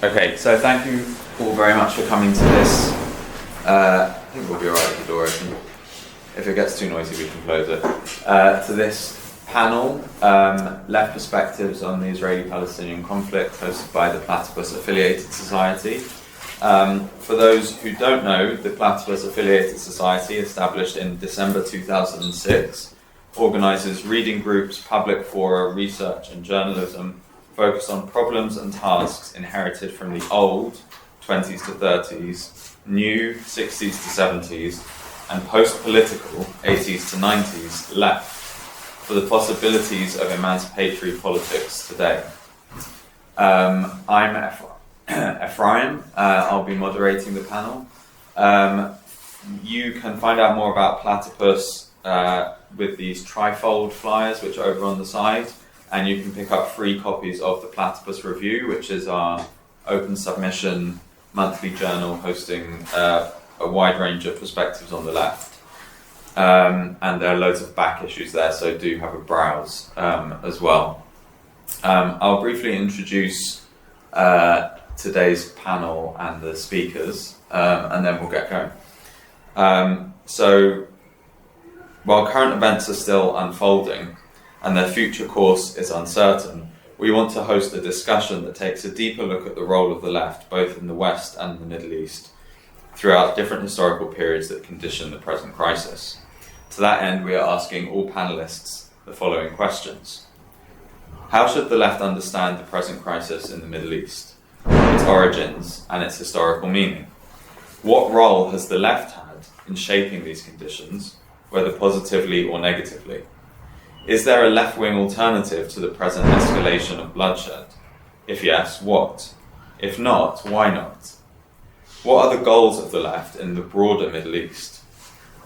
Okay, so thank you all very much for coming to this. I think we'll be alright with the door open. If it gets too noisy, we can close it. To this panel, Left Perspectives on the Israeli-Palestinian Conflict, hosted by the Platypus Affiliated Society. For those who don't know, the Platypus Affiliated Society, established in December 2006, organises reading groups, public fora, research and journalism focused on problems and tasks inherited from the old 20s to 30s, new 60s to 70s, and post-political 80s to 90s left for the possibilities of emancipatory politics today. I'm Ephraim. I'll be moderating the panel. You can find out more about Platypus with these trifold flyers, which are over on the side, and you can pick up free copies of the Platypus Review, which is our open submission monthly journal hosting a wide range of perspectives on the left. And there are loads of back issues there, so do have a browse as well. I'll briefly introduce today's panel and the speakers, and then we'll get going. So, while current events are still unfolding and their future course is uncertain, we want to host a discussion that takes a deeper look at the role of the left, both in the West and the Middle East, throughout different historical periods that condition the present crisis. To that end, we are asking all panelists the following questions. How should the left understand the present crisis in the Middle East, its origins and its historical meaning? What role has the left had in shaping these conditions, whether positively or negatively? Is there a left-wing alternative to the present escalation of bloodshed? If yes, what? If not, why not? What are the goals of the left in the broader Middle East?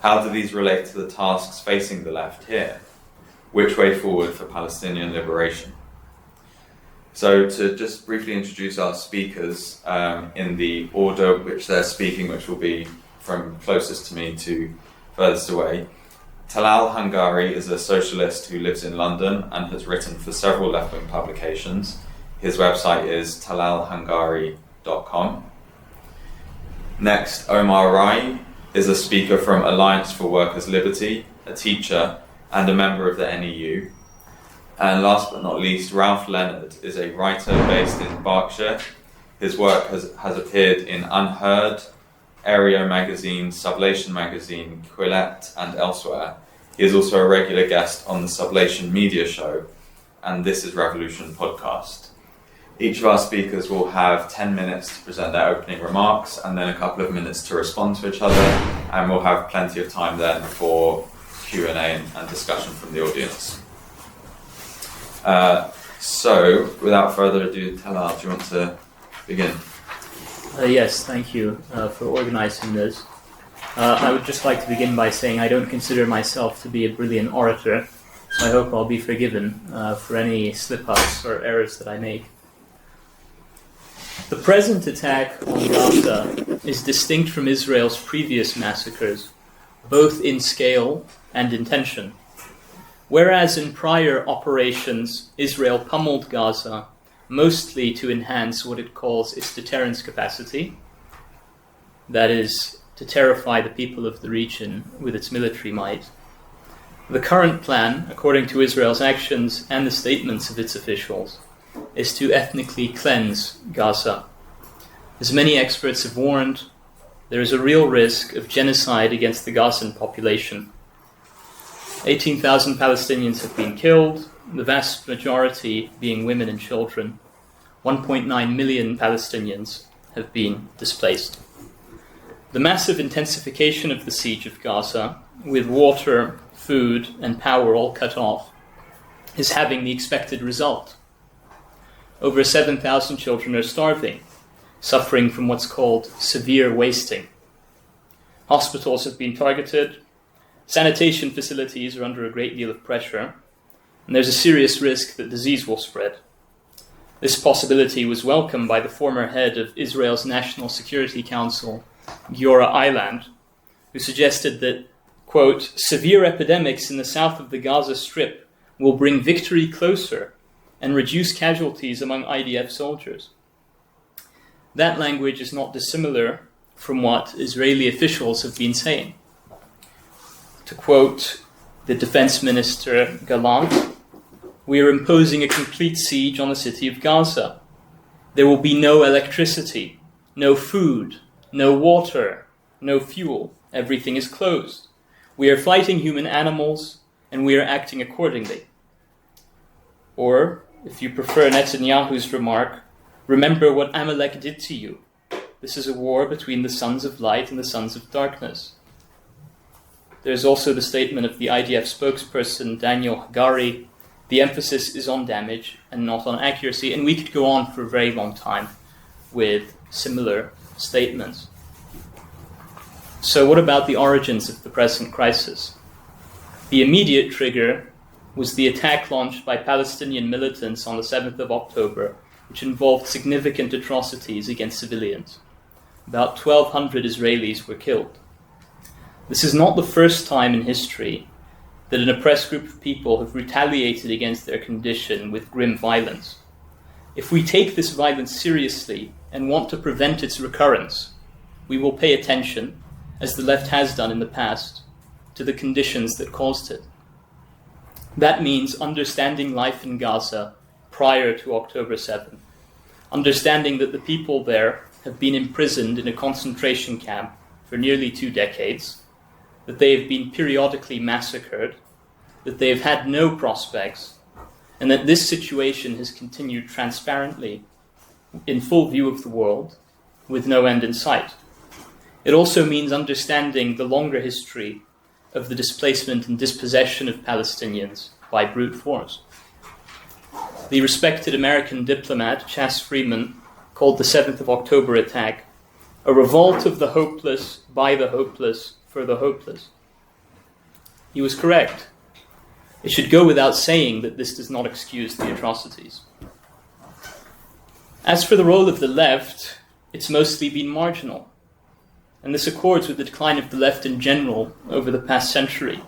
How do these relate to the tasks facing the left here? Which way forward for Palestinian liberation? So to just briefly introduce our speakers in the order which they're speaking, which will be from closest to me to furthest away. Talal Hungari is a socialist who lives in London and has written for several left-wing publications. His website is talalhungari.com. Next, Omar Raii is a speaker from Alliance for Workers' Liberty, a teacher and a member of the NEU. And last but not least, Ralph Leonard is a writer based in Berkshire. His work has appeared in Unherd, Areo Magazine, Sublation Magazine, Quillette, and elsewhere. He is also a regular guest on the Sublation Media show and This is Revolution podcast. Each of our speakers will have 10 minutes to present their opening remarks and then a couple of minutes to respond to each other, and we'll have plenty of time then for Q&A and discussion from the audience. So, without further ado, Talal, do you want to begin? Yes, thank you for organizing this. I would just like to begin by saying I don't consider myself to be a brilliant orator, so I hope I'll be forgiven for any slip-ups or errors that I make. The present attack on Gaza is distinct from Israel's previous massacres, both in scale and intention. Whereas in prior operations, Israel pummeled Gaza mostly to enhance what it calls its deterrence capacity, that is, to terrify the people of the region with its military might. The current plan, according to Israel's actions and the statements of its officials, is to ethnically cleanse Gaza. As many experts have warned, there is a real risk of genocide against the Gazan population. 18,000 Palestinians have been killed, the vast majority being women and children. 1.9 million Palestinians have been displaced. The massive intensification of the siege of Gaza, with water, food, and power all cut off, is having the expected result. Over 7,000 children are starving, suffering from what's called severe wasting. Hospitals have been targeted, sanitation facilities are under a great deal of pressure, and there's a serious risk that disease will spread. This possibility was welcomed by the former head of Israel's National Security Council, Giora Eiland, who suggested that, quote, severe epidemics in the south of the Gaza Strip will bring victory closer and reduce casualties among IDF soldiers. that language is not dissimilar from what Israeli officials have been saying. To quote the Defense Minister Gallant, "We are imposing a complete siege on the city of Gaza. There will be no electricity, no food, no water, no fuel. Everything is closed. We are fighting human animals, and we are acting accordingly." Or, if you prefer Netanyahu's remark, "Remember what Amalek did to you. This is a war between the sons of light and the sons of darkness." There's also the statement of the IDF spokesperson Daniel Hagari, "The emphasis is on damage and not on accuracy," and we could go on for a very long time with similar statements. So what about the origins of the present crisis? The immediate trigger was the attack launched by Palestinian militants on the 7th of October, which involved significant atrocities against civilians. About 1,200 Israelis were killed. This is not the first time in history that an oppressed group of people have retaliated against their condition with grim violence. If we take this violence seriously and want to prevent its recurrence, we will pay attention, as the left has done in the past, to the conditions that caused it. That means understanding life in Gaza prior to October 7th, understanding that the people there have been imprisoned in a concentration camp for nearly 2 decades, that they have been periodically massacred, that they have had no prospects, and that this situation has continued transparently in full view of the world with no end in sight. It also means understanding the longer history of the displacement and dispossession of Palestinians by brute force. The respected American diplomat Chas Freeman called the 7th of October attack a revolt of the hopeless by the hopeless for the hopeless. He was correct. It should go without saying that this does not excuse the atrocities. As for the role of the left, it's mostly been marginal. And this accords with the decline of the left in general over the past century.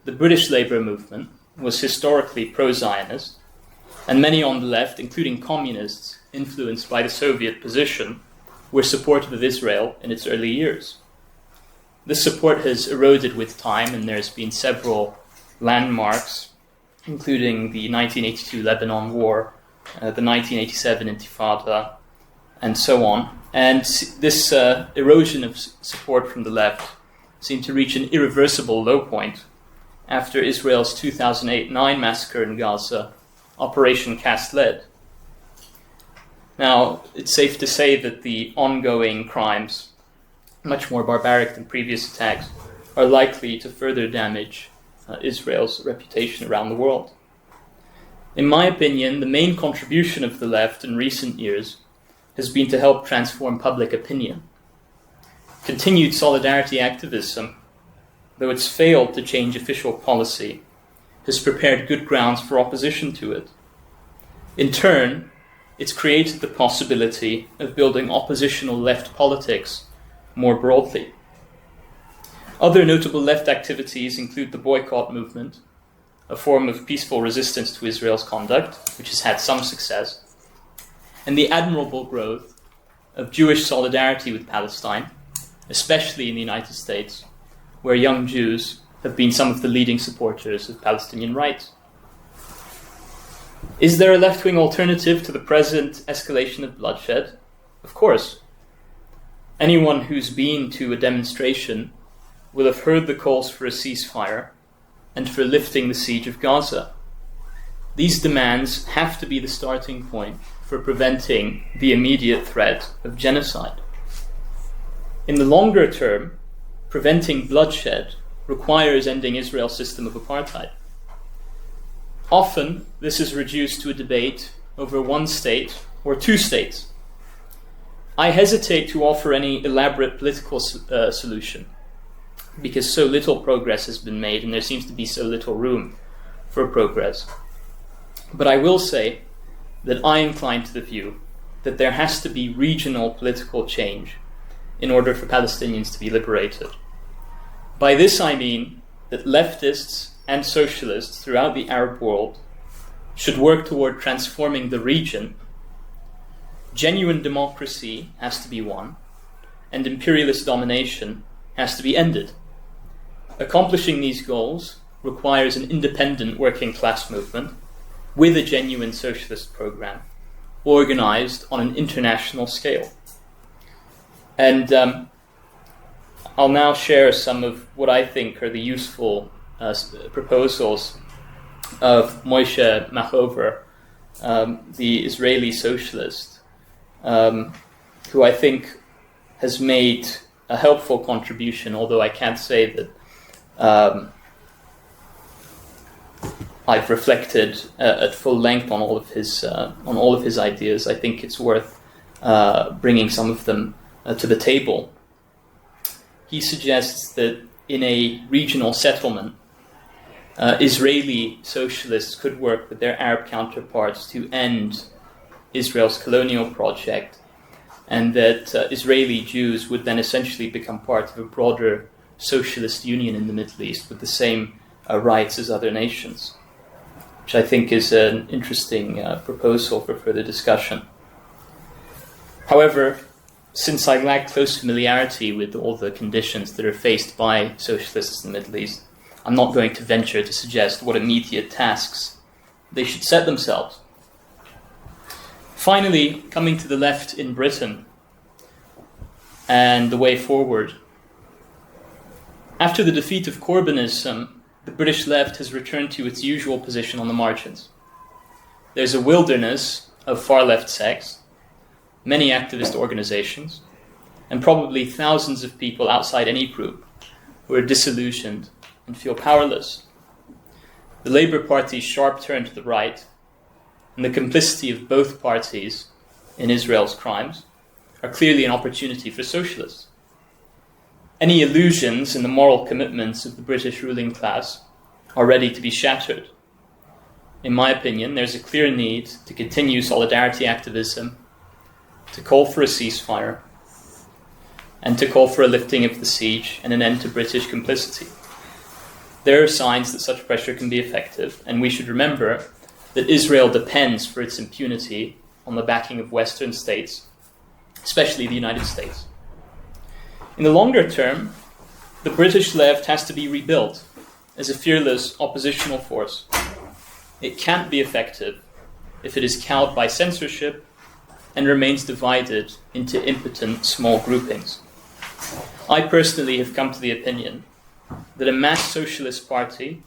The British Labour movement was historically pro-Zionist, and many on the left, including communists influenced by the Soviet position, were supportive of Israel in its early years. This support has eroded with time, and there's been several landmarks, including the 1982 Lebanon War, the 1987 Intifada, and so on. And this erosion of support from the left seemed to reach an irreversible low point after Israel's 2008-9 massacre in Gaza, Operation Cast Lead. Now, it's safe to say that the ongoing crimes, much more barbaric than previous attacks, are likely to further damage Israel's reputation around the world. In my opinion, the main contribution of the left in recent years has been to help transform public opinion. Continued solidarity activism, though it's failed to change official policy, has prepared good grounds for opposition to it. In turn, it's created the possibility of building oppositional left politics more broadly. Other notable left activities include the boycott movement, a form of peaceful resistance to Israel's conduct, which has had some success, and the admirable growth of Jewish solidarity with Palestine, especially in the United States, where young Jews have been some of the leading supporters of Palestinian rights. Is there a left-wing alternative to the present escalation of bloodshed? Of course. Anyone who's been to a demonstration will have heard the calls for a ceasefire and for lifting the siege of Gaza. These demands have to be the starting point for preventing the immediate threat of genocide. In the longer term, preventing bloodshed requires ending Israel's system of apartheid. Often, this is reduced to a debate over one state or two states. I hesitate to offer any elaborate political solution, because so little progress has been made and there seems to be so little room for progress. But I will say that I incline to the view that there has to be regional political change in order for Palestinians to be liberated. By this I mean that leftists and socialists throughout the Arab world should work toward transforming the region genuine democracy has to be won, and imperialist domination has to be ended. Accomplishing these goals requires an independent working class movement with a genuine socialist program, organized on an international scale. And I'll now share some of what I think are the useful proposals of Moshe Machover, the Israeli socialist, who I think has made a helpful contribution, although I can't say that I've reflected at full length on all of his ideas. I think it's worth bringing some of them to the table. He suggests that in a regional settlement, Israeli socialists could work with their Arab counterparts to end Israel's colonial project, and that Israeli Jews would then essentially become part of a broader socialist union in the Middle East with the same rights as other nations, which I think is an interesting proposal for further discussion. However, since I lack close familiarity with all the conditions that are faced by socialists in the Middle East, I'm not going to venture to suggest what immediate tasks they should set themselves. Finally, coming to the left in Britain and the way forward. After the defeat of Corbynism, the British left has returned to its usual position on the margins. There's a wilderness of far-left sects, many activist organizations, and probably thousands of people outside any group who are disillusioned and feel powerless. The Labour Party's sharp turn to the right and the complicity of both parties in Israel's crimes are clearly an opportunity for socialists. Any illusions in the moral commitments of the British ruling class are ready to be shattered. In my opinion, there's a clear need to continue solidarity activism, to call for a ceasefire, and to call for a lifting of the siege and an end to British complicity. There are signs that such pressure can be effective, and we should remember that Israel depends for its impunity on the backing of Western states, especially the United States. In the longer term, the British left has to be rebuilt as a fearless oppositional force. It can't be effective if it is cowed by censorship and remains divided into impotent small groupings. I personally have come to the opinion that a mass socialist party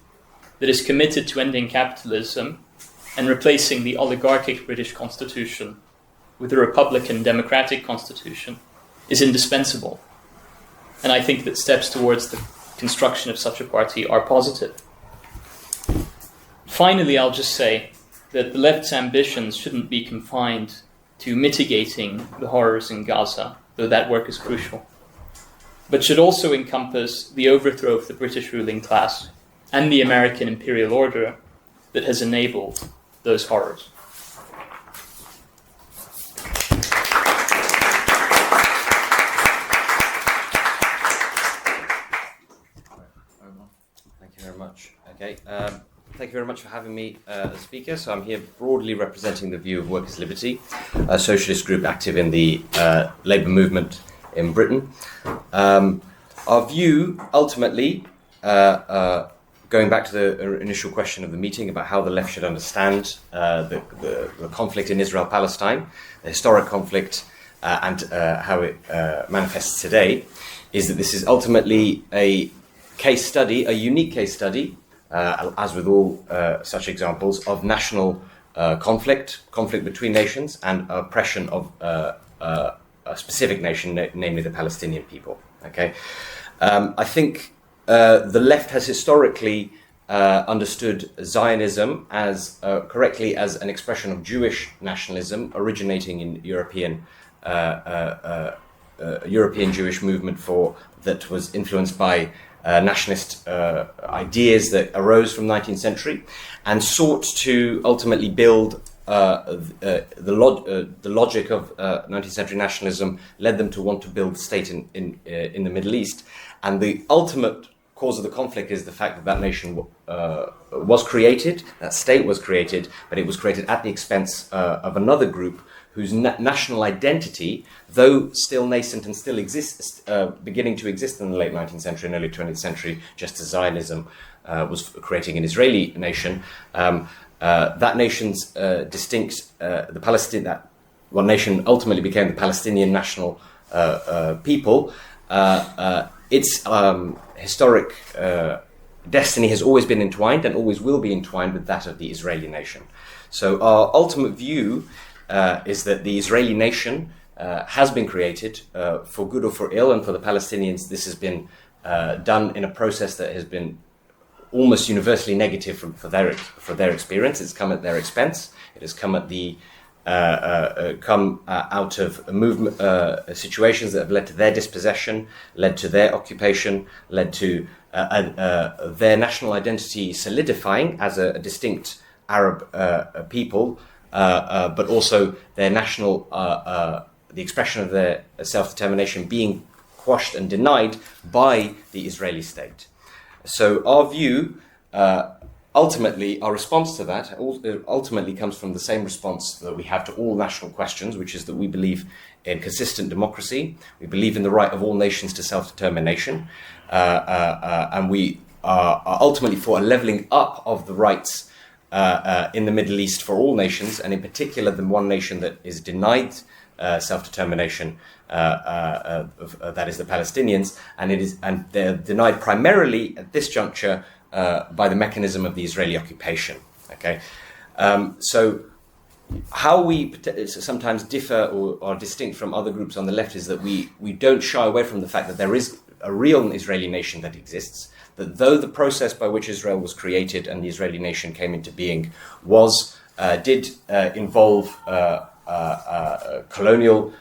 that is committed to ending capitalism and replacing the oligarchic British constitution with a republican democratic constitution is indispensable. And I think that steps towards the construction of such a party are positive. Finally, I'll just say that the left's ambitions shouldn't be confined to mitigating the horrors in Gaza, though that work is crucial, but should also encompass the overthrow of the British ruling class and the American imperial order that has enabled those horrors. Thank you very much. Okay. Thank you very much for having me as speaker. So I'm here broadly representing the view of Workers' Liberty, a socialist group active in the labour movement in Britain. Our view, ultimately, going back to the initial question of the meeting about how the left should understand the conflict in Israel-Palestine, the historic conflict, and how it manifests today, is that this is ultimately a case study, a unique case study, as with all such examples, of national conflict between nations and oppression of a specific nation, namely the Palestinian people. Okay, I think the left has historically understood Zionism as correctly as an expression of Jewish nationalism originating in European Jewish movement that was influenced by nationalist ideas that arose from 19th century and sought to ultimately build the logic of 19th century nationalism led them to want to build a state in the Middle East. And the ultimate cause of the conflict is the fact that nation was created, that state was created, but it was created at the expense of another group whose national identity, though still nascent and still exists, beginning to exist in the late 19th century and early 20th century, just as Zionism was creating an Israeli nation, that nation's the Palestinian, that one nation ultimately became the Palestinian national people. Its historic destiny has always been entwined and always will be entwined with that of the Israeli nation. So our ultimate view is that the Israeli nation has been created for good or for ill, and for the Palestinians this has been done in a process that has been almost universally negative for their experience. It's come at their expense. It has come at the out of a movement situations that have led to their dispossession, led to their occupation, led to their national identity solidifying as a distinct Arab people, but also their national, the expression of their self-determination being quashed and denied by the Israeli state. So our view, ultimately, our response to that ultimately comes from the same response that we have to all national questions, which is that we believe in consistent democracy, we believe in the right of all nations to self-determination, and we are ultimately for a levelling up of the rights in the Middle East for all nations, and in particular the one nation that is denied self-determination, that is the Palestinians, and they're denied primarily at this juncture by the mechanism of the Israeli occupation. Okay, so how we sometimes differ or are distinct from other groups on the left is that we don't shy away from the fact that there is a real Israeli nation that exists, that though the process by which Israel was created and the Israeli nation came into being did involve a colonial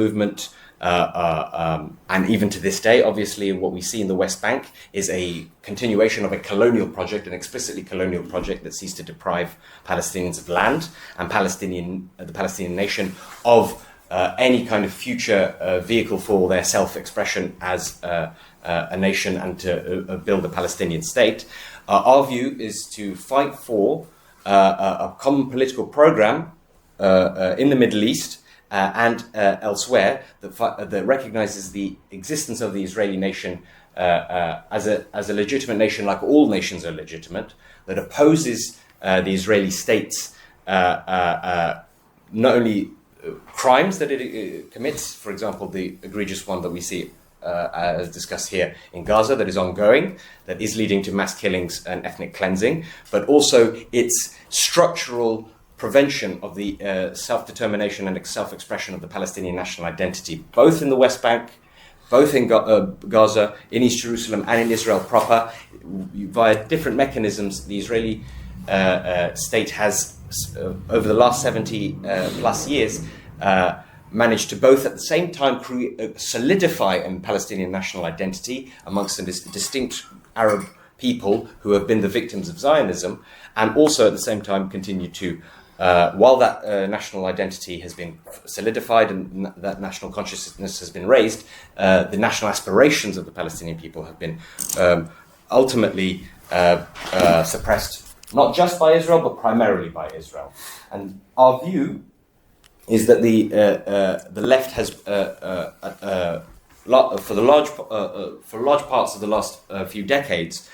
movement, and even to this day, obviously, what we see in the West Bank is a continuation of a colonial project, an explicitly colonial project that seeks to deprive Palestinians of land and the Palestinian nation of any kind of future vehicle for their self-expression as a nation and to build a Palestinian state. Our view is to fight for a common political program in the Middle East and elsewhere that recognizes the existence of the Israeli nation as a legitimate nation, like all nations are legitimate, that opposes the Israeli state's not only crimes that it commits, for example, the egregious one that we see as discussed here in Gaza, that is ongoing, that is leading to mass killings and ethnic cleansing, but also its structural prevention of the self-determination and self-expression of the Palestinian national identity, both in the West Bank, both in Gaza, in East Jerusalem, and in Israel proper. Via different mechanisms, the Israeli state has, over the last 70 plus years, managed to both at the same time solidify a Palestinian national identity amongst the distinct Arab people who have been the victims of Zionism, and also at the same time continue to, while that national identity has been solidified and that national consciousness has been raised, the national aspirations of the Palestinian people have been ultimately suppressed, not just by Israel, but primarily by Israel. And our view is that the left has, for large parts of the last few decades,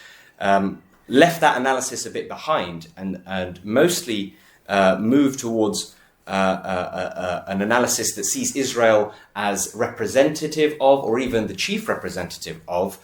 left that analysis a bit behind and mostly moved towards an analysis that sees Israel as representative of, or even the chief representative of,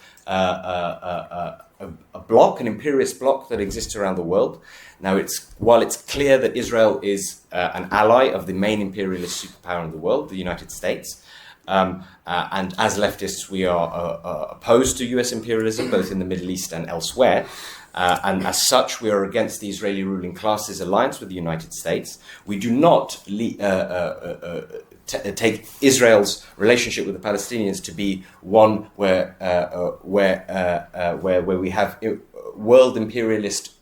a bloc, an imperialist bloc that exists around the world. Now, while it's clear that Israel is an ally of the main imperialist superpower in the world, the United States, and as leftists we are opposed to US imperialism, both in the Middle East and elsewhere, and as such we are against the Israeli ruling class's alliance with the United States. We do not take Israel's relationship with the Palestinians to be one where we have world imperialist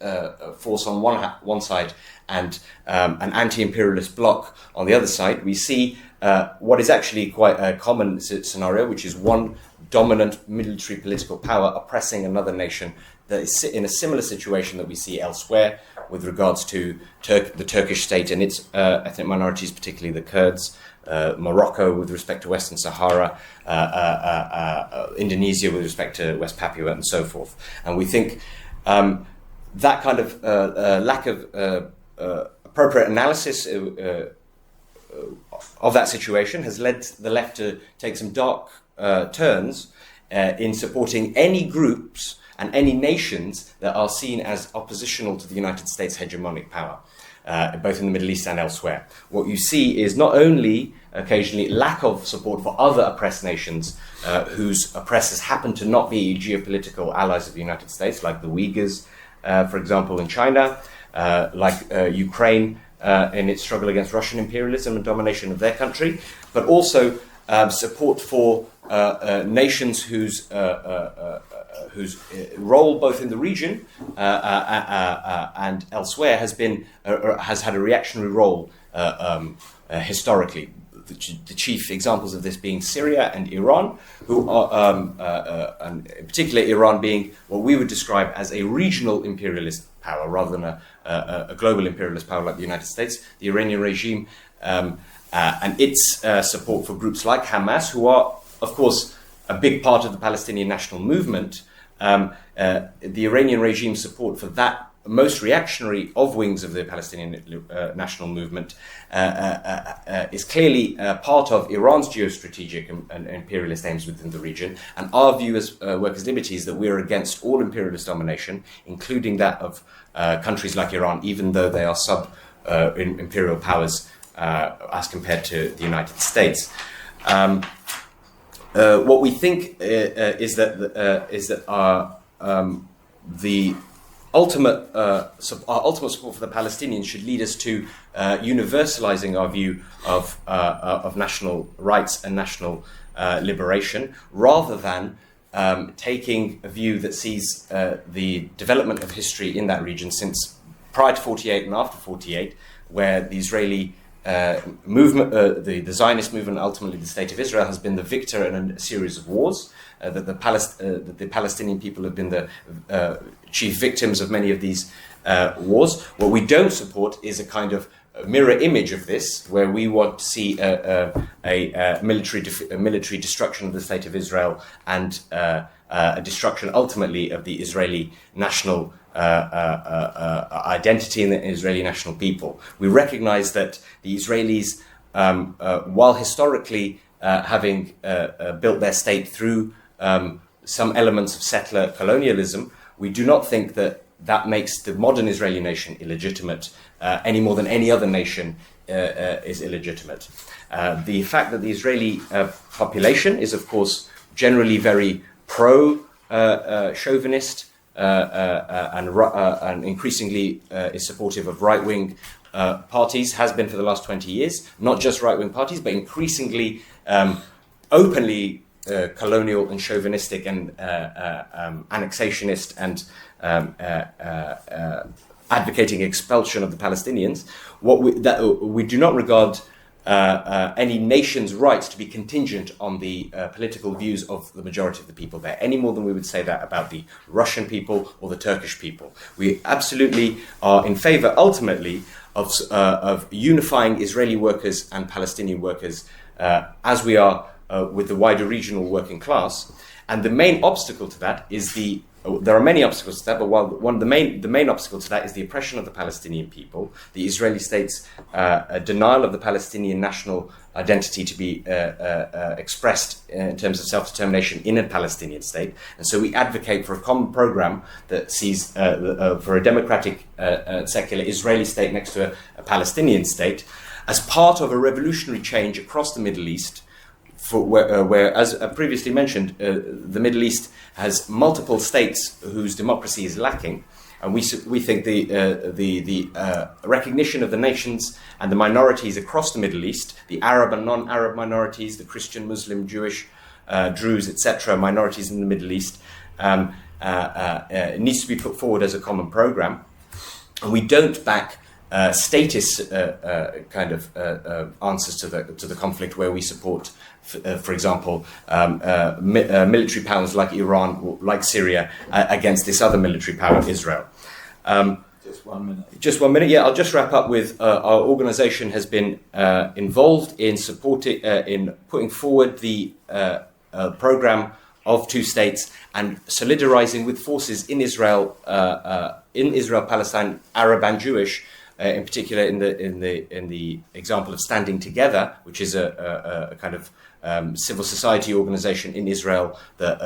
force on one side and an anti-imperialist bloc on the other side. We see what is actually quite a common scenario, which is one dominant military political power oppressing another nation that is in a similar situation that we see elsewhere with regards to the Turkish state and its ethnic minorities, particularly the Kurds, Morocco with respect to Western Sahara, Indonesia with respect to West Papua, and so forth. And we think that kind of lack of appropriate analysis of that situation has led the left to take some dark turns in supporting any groups and any nations that are seen as oppositional to the United States hegemonic power, both in the Middle East and elsewhere. What you see is not only occasionally lack of support for other oppressed nations whose oppressors happen to not be geopolitical allies of the United States, like the Uyghurs, for example, in China, like Ukraine in its struggle against Russian imperialism and domination of their country, but also support for nations whose role both in the region and elsewhere has had a reactionary role historically. The chief examples of this being Syria and Iran, who are, and in particular Iran being what we would describe as a regional imperialist power rather than a global imperialist power like the United States. The Iranian regime and its support for groups like Hamas, who are, of course, a big part of the Palestinian national movement. The Iranian regime's support for that most reactionary of wings of the Palestinian national movement is clearly part of Iran's geostrategic and imperialist aims within the region. And our view as Workers' Liberty is that we're against all imperialist domination, including that of countries like Iran, even though they are imperial powers as compared to the United States. What we think is that the ultimate our ultimate support for the Palestinians should lead us to universalizing our view of national rights and national liberation, rather than taking a view that sees the development of history in that region since prior to 48 and after 48, where the Israeli movement, the Zionist movement, ultimately the State of Israel, has been the victor in a series of wars. That the Palestinian people have been the chief victims of many of these wars. What we don't support is a kind of mirror image of this, where we want to see a military destruction of the State of Israel and a destruction ultimately of the Israeli national identity and the Israeli national people. We recognize that the Israelis, while historically having built their state through some elements of settler colonialism, we do not think that that makes the modern Israeli nation illegitimate any more than any other nation is illegitimate. The fact that the Israeli population is, of course, generally very pro-chauvinist and increasingly is supportive of right-wing parties, has been for the last 20 years, not just right-wing parties, but increasingly openly colonial and chauvinistic and annexationist and advocating expulsion of the Palestinians. We do not regard any nation's rights to be contingent on the political views of the majority of the people there, any more than we would say that about the Russian people or the Turkish people. We absolutely are in favor, ultimately, of unifying Israeli workers and Palestinian workers as we are with the wider regional working class. And the main obstacle to that is there are many obstacles to that, but the main obstacle to that is the oppression of the Palestinian people, the Israeli state's denial of the Palestinian national identity to be expressed in terms of self-determination in a Palestinian state. And so we advocate for a common program that sees for a democratic, secular Israeli state next to a Palestinian state as part of a revolutionary change across the Middle East, where, as previously mentioned, the Middle East has multiple states whose democracy is lacking, and we think the recognition of the nations and the minorities across the Middle East, the Arab and non-Arab minorities, the Christian, Muslim, Jewish, Druze, etc., minorities in the Middle East, needs to be put forward as a common program. And we don't back statist kind of answers to the conflict, where we support, for example, military powers like Iran or like Syria against this other military power, Israel. Just 1 minute. Just 1 minute. Yeah, I'll just wrap up with our organisation has been involved in supporting, in putting forward the program of two states and solidarising with forces in Israel, Palestine, Arab and Jewish, in particular in the example of Standing Together, which is a kind of civil society organisation in Israel that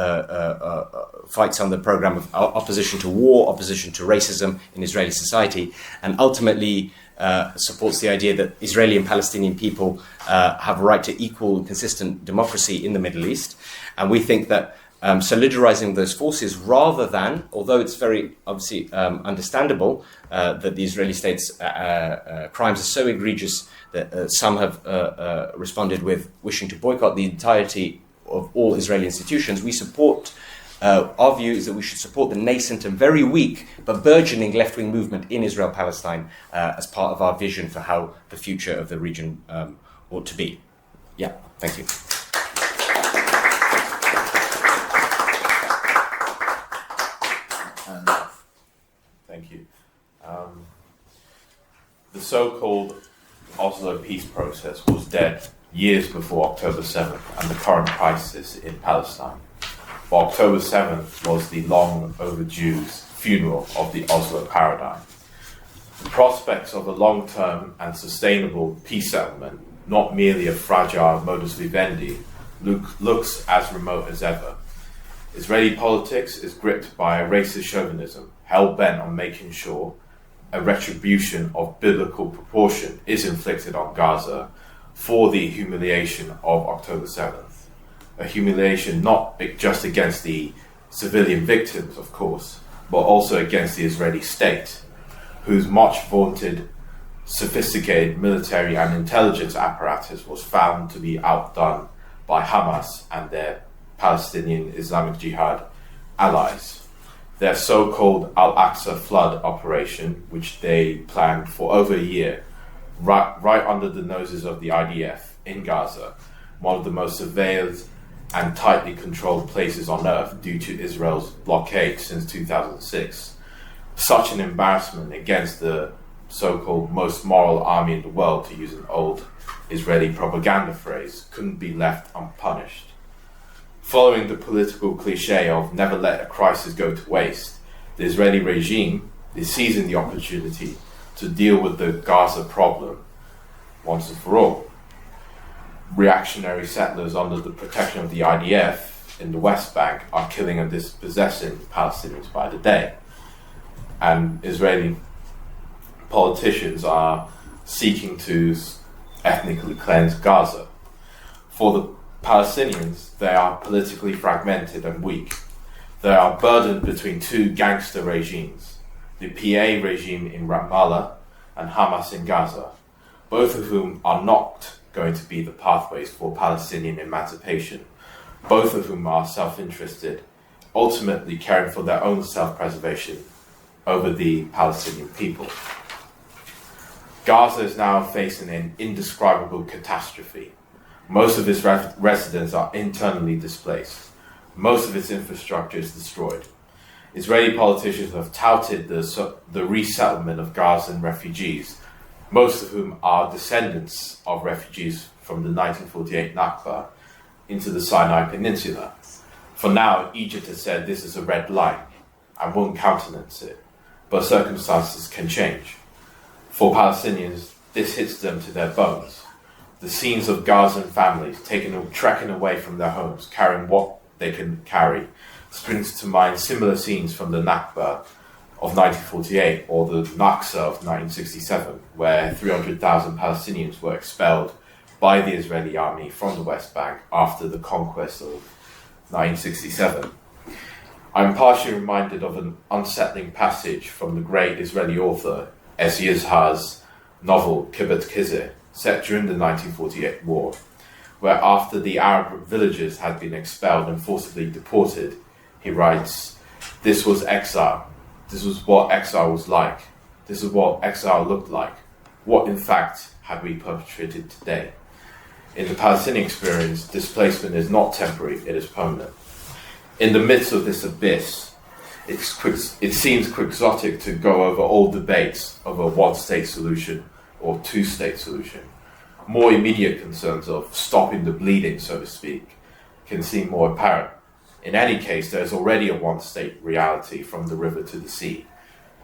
fights on the program of opposition to war, opposition to racism in Israeli society, and ultimately supports the idea that Israeli and Palestinian people have a right to equal and consistent democracy in the Middle East. And we think that solidarizing those forces, rather than, although it's very obviously understandable that the Israeli state's crimes are so egregious that some have responded with wishing to boycott the entirety of all Israeli institutions, we support, our view is that we should support the nascent and very weak but burgeoning left-wing movement in Israel-Palestine as part of our vision for how the future of the region ought to be. Yeah, thank you. Thank you. The so-called Oslo peace process was dead years before October 7th and the current crisis in Palestine. But October 7th was the long overdue funeral of the Oslo paradigm. The prospects of a long-term and sustainable peace settlement, not merely a fragile modus vivendi, looks as remote as ever. Israeli politics is gripped by a racist chauvinism, hell-bent on making sure a retribution of biblical proportion is inflicted on Gaza for the humiliation of October 7th. A humiliation not just against the civilian victims, of course, but also against the Israeli state, whose much vaunted sophisticated military and intelligence apparatus was found to be outdone by Hamas and their Palestinian Islamic Jihad allies. Their so-called Al-Aqsa flood operation, which they planned for over a year, right under the noses of the IDF in Gaza, one of the most surveilled and tightly controlled places on earth due to Israel's blockade since 2006. Such an embarrassment against the so-called most moral army in the world, to use an old Israeli propaganda phrase, couldn't be left unpunished. Following the political cliche of never let a crisis go to waste, the Israeli regime is seizing the opportunity to deal with the Gaza problem once and for all. Reactionary settlers under the protection of the IDF in the West Bank are killing and dispossessing Palestinians by the day. And Israeli politicians are seeking to ethnically cleanse Gaza. For the Palestinians, they are politically fragmented and weak. They are burdened between two gangster regimes, the PA regime in Ramallah and Hamas in Gaza, both of whom are not going to be the pathways for Palestinian emancipation, both of whom are self-interested, ultimately caring for their own self-preservation over the Palestinian people. Gaza is now facing an indescribable catastrophe. Most of its residents are internally displaced. Most of its infrastructure is destroyed. Israeli politicians have touted the resettlement of Gazan refugees, most of whom are descendants of refugees from the 1948 Nakba, into the Sinai Peninsula. For now, Egypt has said this is a red line and won't countenance it, but circumstances can change. For Palestinians, this hits them to their bones. The scenes of Gazan families trekking away from their homes, carrying what they can carry, springs to mind similar scenes from the Nakba of 1948 or the Naksa of 1967, where 300,000 Palestinians were expelled by the Israeli army from the West Bank after the conquest of 1967. I'm partially reminded of an unsettling passage from the great Israeli author Es Yizhar's novel Kibbutz Kizeh, set during the 1948 war, where after the Arab villagers had been expelled and forcibly deported, he writes, "This was exile. This was what exile was like. This is what exile looked like. What in fact had we perpetrated today? In the Palestinian experience, displacement is not temporary, it is permanent. In the midst of this abyss, it seems quixotic to go over all debates of a one-state solution or two-state solution. More immediate concerns of stopping the bleeding, so to speak, can seem more apparent. In any case, there is already a one-state reality from the river to the sea.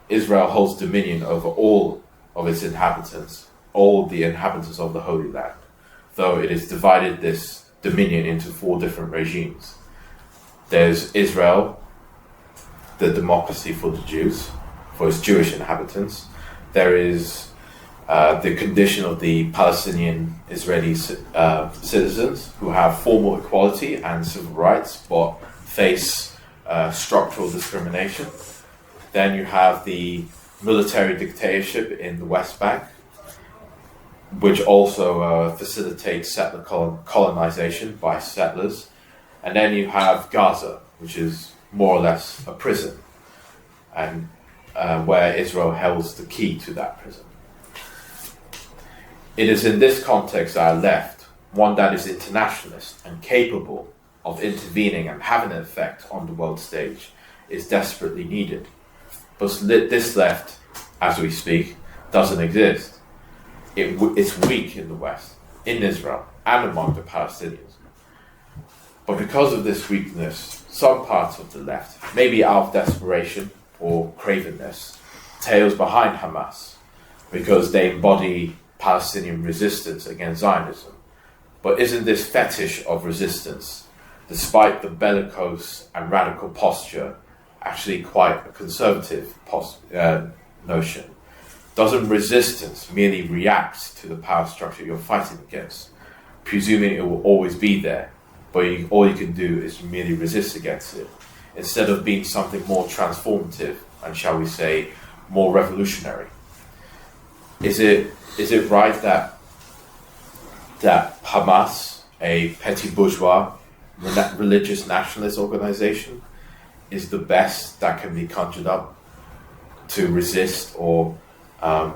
Israel holds dominion over all of its inhabitants, all the inhabitants of the Holy Land, though it has divided this dominion into 4 different regimes. There's Israel, the democracy for the Jews, for its Jewish inhabitants. There is the condition of the Palestinian Israeli citizens who have formal equality and civil rights, but face structural discrimination. Then you have the military dictatorship in the West Bank, which also facilitates settler colonization by settlers. And then you have Gaza, which is more or less a prison, and where Israel holds the key to that prison. It is in this context that our left, one that is internationalist and capable of intervening and having an effect on the world stage, is desperately needed. But this left, as we speak, doesn't exist. It's weak in the West, in Israel, and among the Palestinians. But because of this weakness, some parts of the left, maybe out of desperation or cravenness, tails behind Hamas, because they embody Palestinian resistance against Zionism. But isn't this fetish of resistance, despite the bellicose and radical posture, actually quite a conservative notion? Doesn't resistance merely react to the power structure you're fighting against, presuming it will always be there, but all you can do is merely resist against it, instead of being something more transformative and, shall we say, more revolutionary? Is it right that Hamas, a petty bourgeois religious nationalist organization, is the best that can be conjured up to resist or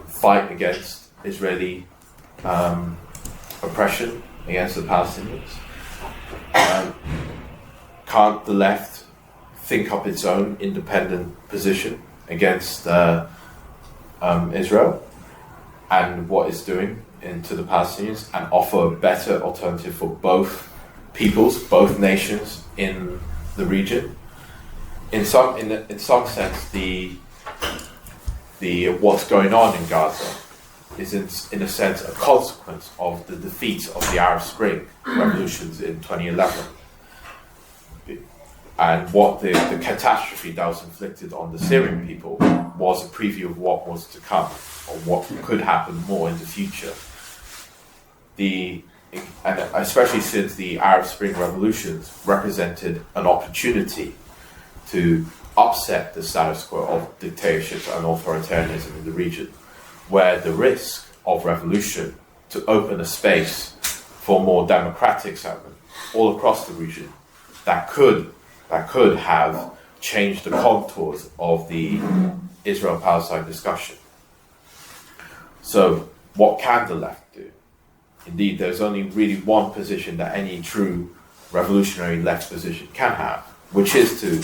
fight against Israeli oppression against the Palestinians? Can't the left think up its own independent position against Israel and what it's doing to the Palestinians, and offer a better alternative for both peoples, both nations in the region? In some sense, the what's going on in Gaza is in a sense a consequence of the defeat of the Arab Spring revolutions in 2011, and what the catastrophe that was inflicted on the Syrian people was a preview of what was to come, or what could happen more in the future. And especially since the Arab Spring revolutions represented an opportunity to upset the status quo of dictatorships and authoritarianism in the region, where the risk of revolution to open a space for more democratic settlement all across the region that could have changed the contours of the Israel-Palestine discussion. So what can the left do? Indeed, there's only really one position that any true revolutionary left position can have, which is to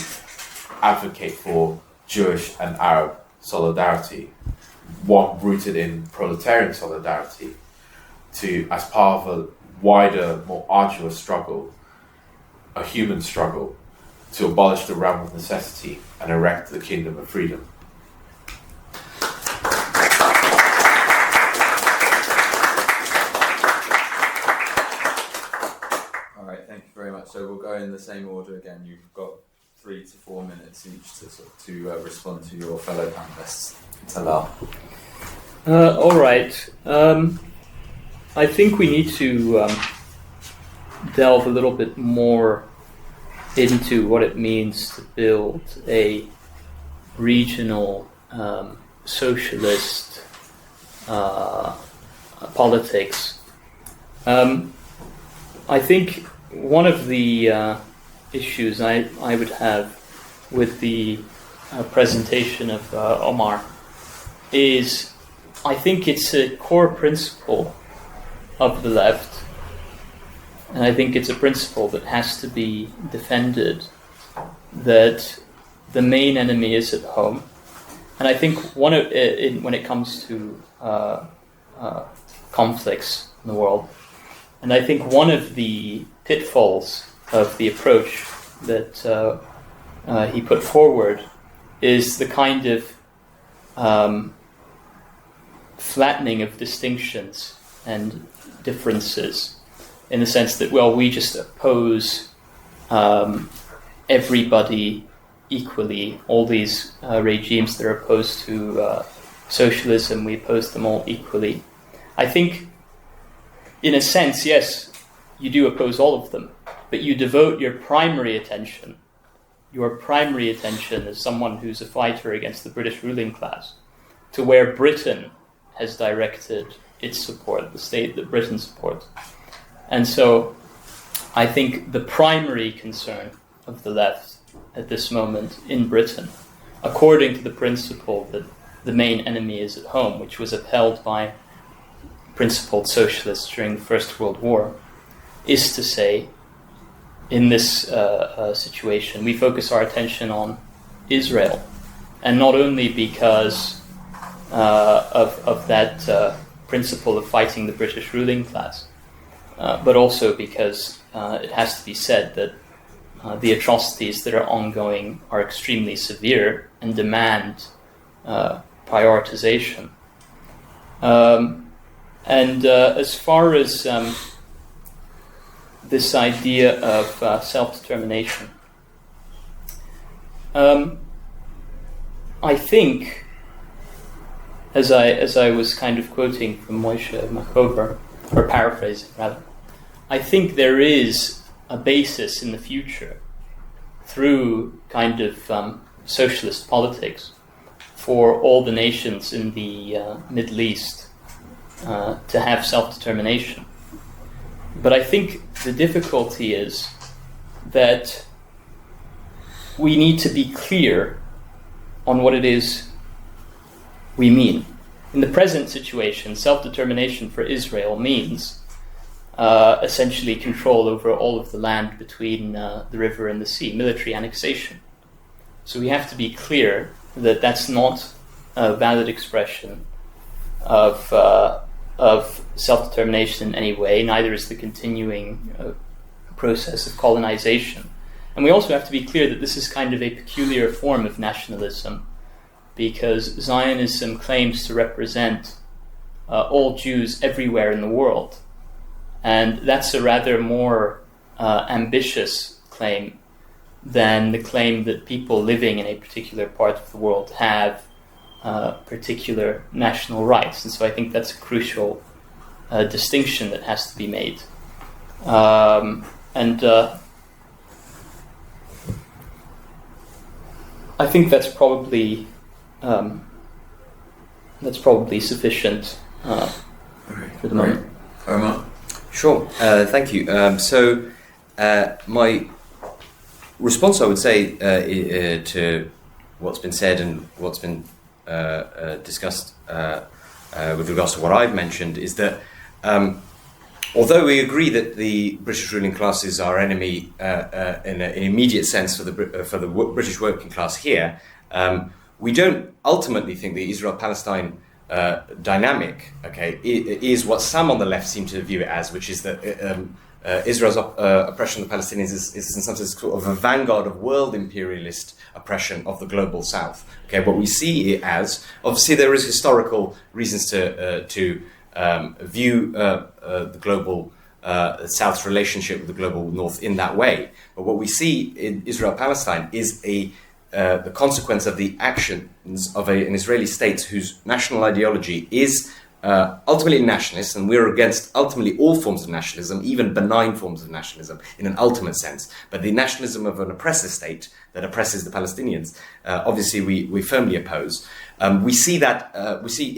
advocate for Jewish and Arab solidarity, one rooted in proletarian solidarity, as part of a wider, more arduous struggle, a human struggle, to abolish the realm of necessity and erect the kingdom of freedom. All right, thank you very much. So we'll go in the same order again. You've got 3 to 4 minutes each to respond to your fellow panelists. Talal. All right. I think we need to delve a little bit more into what it means to build a regional socialist politics. I think one of the issues I would have with the presentation of Omar is, I think it's a core principle of the left, and I think it's a principle that has to be defended, that the main enemy is at home. And I think when it comes to conflicts in the world, and I think one of the pitfalls of the approach that he put forward is the kind of flattening of distinctions and differences, in the sense that, well, we just oppose everybody equally. All these regimes that are opposed to socialism, we oppose them all equally. I think, in a sense, yes, you do oppose all of them, but you devote your primary attention as someone who's a fighter against the British ruling class, to where Britain has directed its support, the state that Britain supports. And so I think the primary concern of the left at this moment in Britain, according to the principle that the main enemy is at home, which was upheld by principled socialists during the First World War, is to say, in this situation, we focus our attention on Israel, and not only because of that principle of fighting the British ruling class, but also because it has to be said that the atrocities that are ongoing are extremely severe and demand prioritization. And as far as this idea of self-determination, I think, as I was kind of quoting from Moshe Makover, or paraphrasing rather, I think there is a basis in the future through kind of socialist politics for all the nations in the Middle East to have self-determination. But I think the difficulty is that we need to be clear on what it is we mean. In the present situation, self-determination for Israel means essentially control over all of the land between the river and the sea, military annexation. So we have to be clear that that's not a valid expression of self-determination in any way, neither is the continuing process of colonization. And we also have to be clear that this is kind of a peculiar form of nationalism, because Zionism claims to represent all Jews everywhere in the world. And that's a rather more ambitious claim than the claim that people living in a particular part of the world have particular national rights. And so I think that's a crucial distinction that has to be made. I think that's probably sufficient for the moment. Omar? Sure, thank you. My response, I would say, to what's been said and what's been discussed with regards to what I've mentioned is that although we agree that the British ruling class is our enemy in an immediate sense for the British working class here, we don't ultimately think the Israel-Palestine dynamic, is what some on the left seem to view it as, which is that Israel's oppression of the Palestinians is in some sense sort of a vanguard of world imperialist oppression of the global South. What we see it as, obviously there is historical reasons to view the global South's relationship with the global North in that way. But what we see in Israel-Palestine is the consequence of the actions of an Israeli state whose national ideology is ultimately nationalist, and we're against ultimately all forms of nationalism, even benign forms of nationalism in an ultimate sense. But the nationalism of an oppressive state that oppresses the Palestinians, obviously we firmly oppose. We see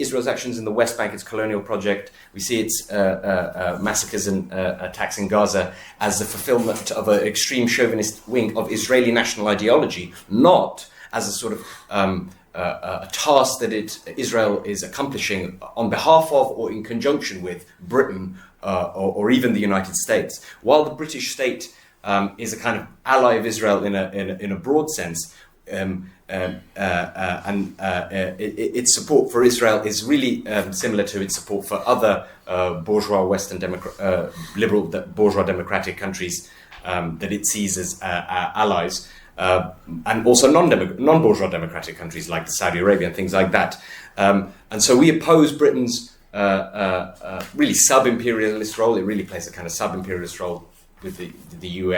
Israel's actions in the West Bank, its colonial project. We see its massacres and attacks in Gaza as the fulfillment of an extreme chauvinist wing of Israeli national ideology, not as a sort of a task that Israel is accomplishing on behalf of or in conjunction with Britain or even the United States. While the British state is a kind of ally of Israel in a broad sense, its support for Israel is really similar to its support for other bourgeois Western liberal bourgeois democratic countries that it sees as allies. And also non-bourgeois democratic countries like Saudi Arabia and things like that. And so we oppose Britain's really sub-imperialist role. It really plays a kind of sub-imperialist role with the EU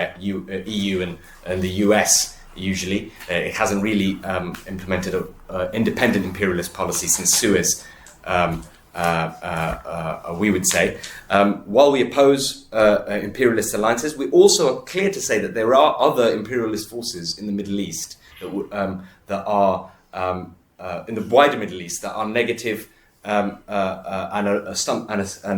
and the US usually. It hasn't really implemented an independent imperialist policy since Suez, we would say. While we oppose imperialist alliances, we also are clear to say that there are other imperialist forces in the Middle East that are in the wider Middle East that are negative and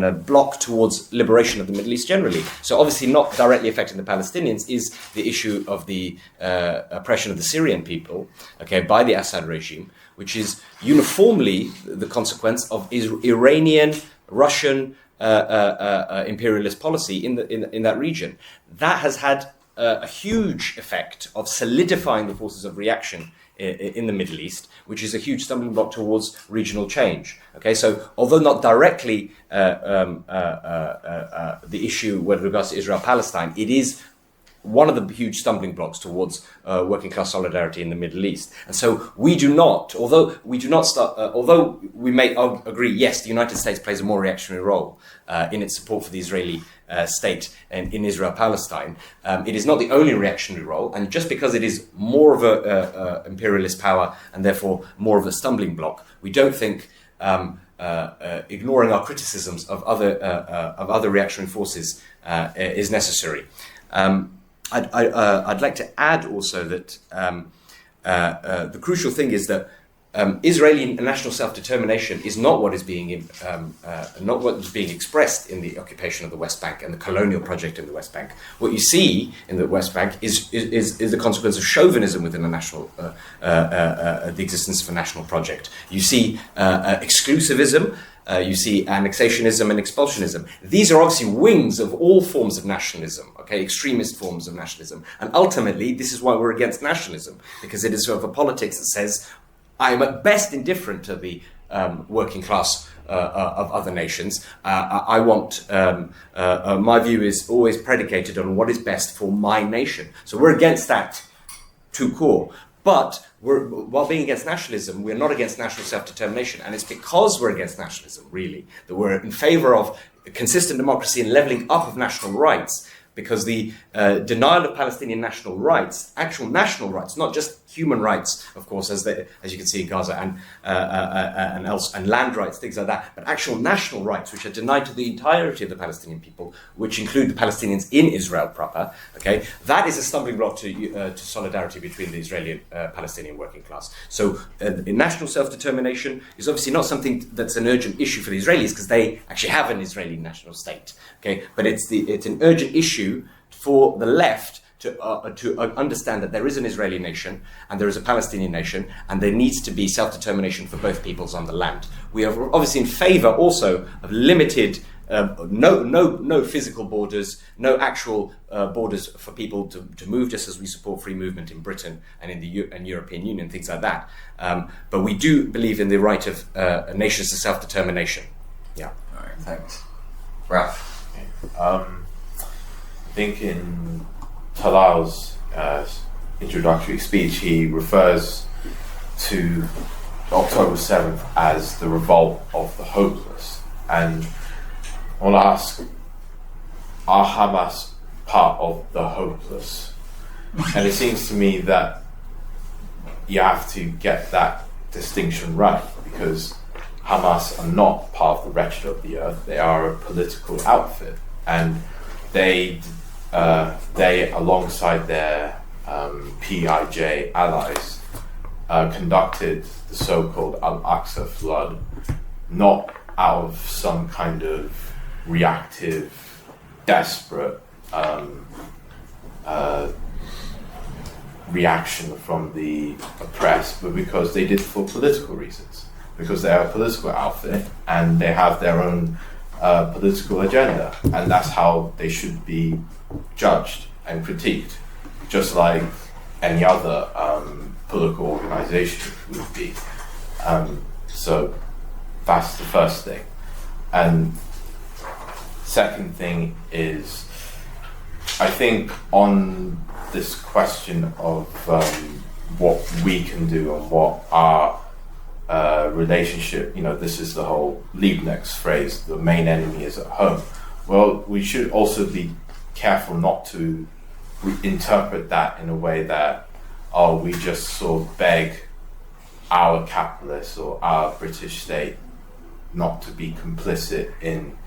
a block towards liberation of the Middle East generally. So obviously not directly affecting the Palestinians is the issue of the oppression of the Syrian people, by the Assad regime, which is uniformly the consequence of Iranian, Russian imperialist policy in that region. That has had a huge effect of solidifying the forces of reaction in the Middle East, which is a huge stumbling block towards regional change. So although not directly the issue with regards to Israel-Palestine, it is one of the huge stumbling blocks towards working class solidarity in the Middle East. And so we do not, although we may agree, yes, the United States plays a more reactionary role in its support for the Israeli state and in Israel-Palestine, it is not the only reactionary role. And just because it is more of a imperialist power and therefore more of a stumbling block, we don't think ignoring our criticisms of other reactionary forces is necessary. I'd like to add also that the crucial thing is that Israeli national self-determination is not what is being expressed in the occupation of the West Bank and the colonial project in the West Bank. What you see in the West Bank is the consequence of chauvinism within the national, the existence of a national project. You see exclusivism. You see annexationism and expulsionism. These are obviously wings of all forms of nationalism, extremist forms of nationalism. And ultimately, this is why we're against nationalism, because it is sort of a politics that says, I am at best indifferent to the working class of other nations. I want, my view is always predicated on what is best for my nation. So we're against that to core. But while being against nationalism, we're not against national self-determination. And it's because we're against nationalism, really, that we're in favor of consistent democracy and leveling up of national rights. Because the denial of Palestinian national rights, actual national rights, not just human rights, of course, as you can see in Gaza and land rights, things like that, but actual national rights, which are denied to the entirety of the Palestinian people, which include the Palestinians in Israel proper. That is a stumbling block to solidarity between the Israeli and Palestinian working class. So, national self-determination is obviously not something that's an urgent issue for the Israelis because they actually have an Israeli national state. But it's an urgent issue for the left to understand that there is an Israeli nation and there is a Palestinian nation, and there needs to be self-determination for both peoples on the land. We are obviously in favour also of limited, no physical borders, no actual borders for people to move, just as we support free movement in Britain and in the European Union, things like that. But we do believe in the right of nations to self-determination. Yeah. All right. Thanks, Ralph. I think in Talal's introductory speech, he refers to October 7th as the revolt of the hopeless. And I want to ask, are Hamas part of the hopeless? And it seems to me that you have to get that distinction right, because Hamas are not part of the wretched of the earth. They are a political outfit, and they alongside their PIJ allies, conducted the so-called Al-Aqsa flood, not out of some kind of reactive, desperate reaction from the oppressed, but because they did for political reasons, because they are a political outfit and they have their own political agenda, and that's how they should be judged and critiqued, just like any other political organization would be. So that's the first thing. And second thing is, I think on this question of what we can do and what our relationship, this is the whole Liebknecht's phrase, the main enemy is at home. Well, we should also be careful not to interpret that in a way that, we just sort of beg our capitalists or our British state not to be complicit in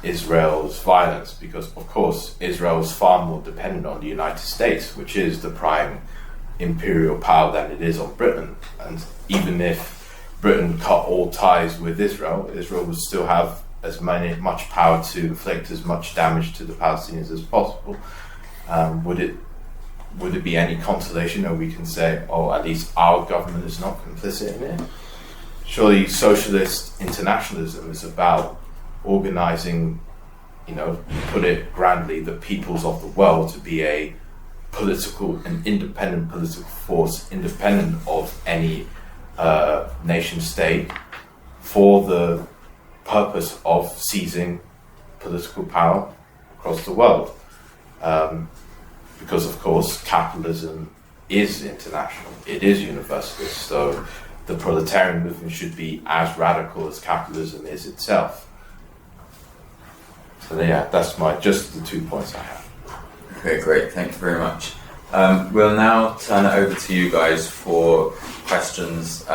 Israel's violence, because of course Israel is far more dependent on the United States, which is the prime imperial power, than it is on Britain. And even if Britain cut all ties with Israel, Israel would still have much power to inflict as much damage to the Palestinians as possible. Would it be any consolation, or we can say, at least our government is not complicit in it? Surely socialist internationalism is about organizing, put it grandly, the peoples of the world to be an independent political force, independent of any nation state, for the purpose of seizing political power across the world. Because of course capitalism is international, it is universalist, so the proletarian movement should be as radical as capitalism is itself. So yeah, that's just the 2 points I have. Okay, great, thank you very much. We'll now turn it over to you guys for questions.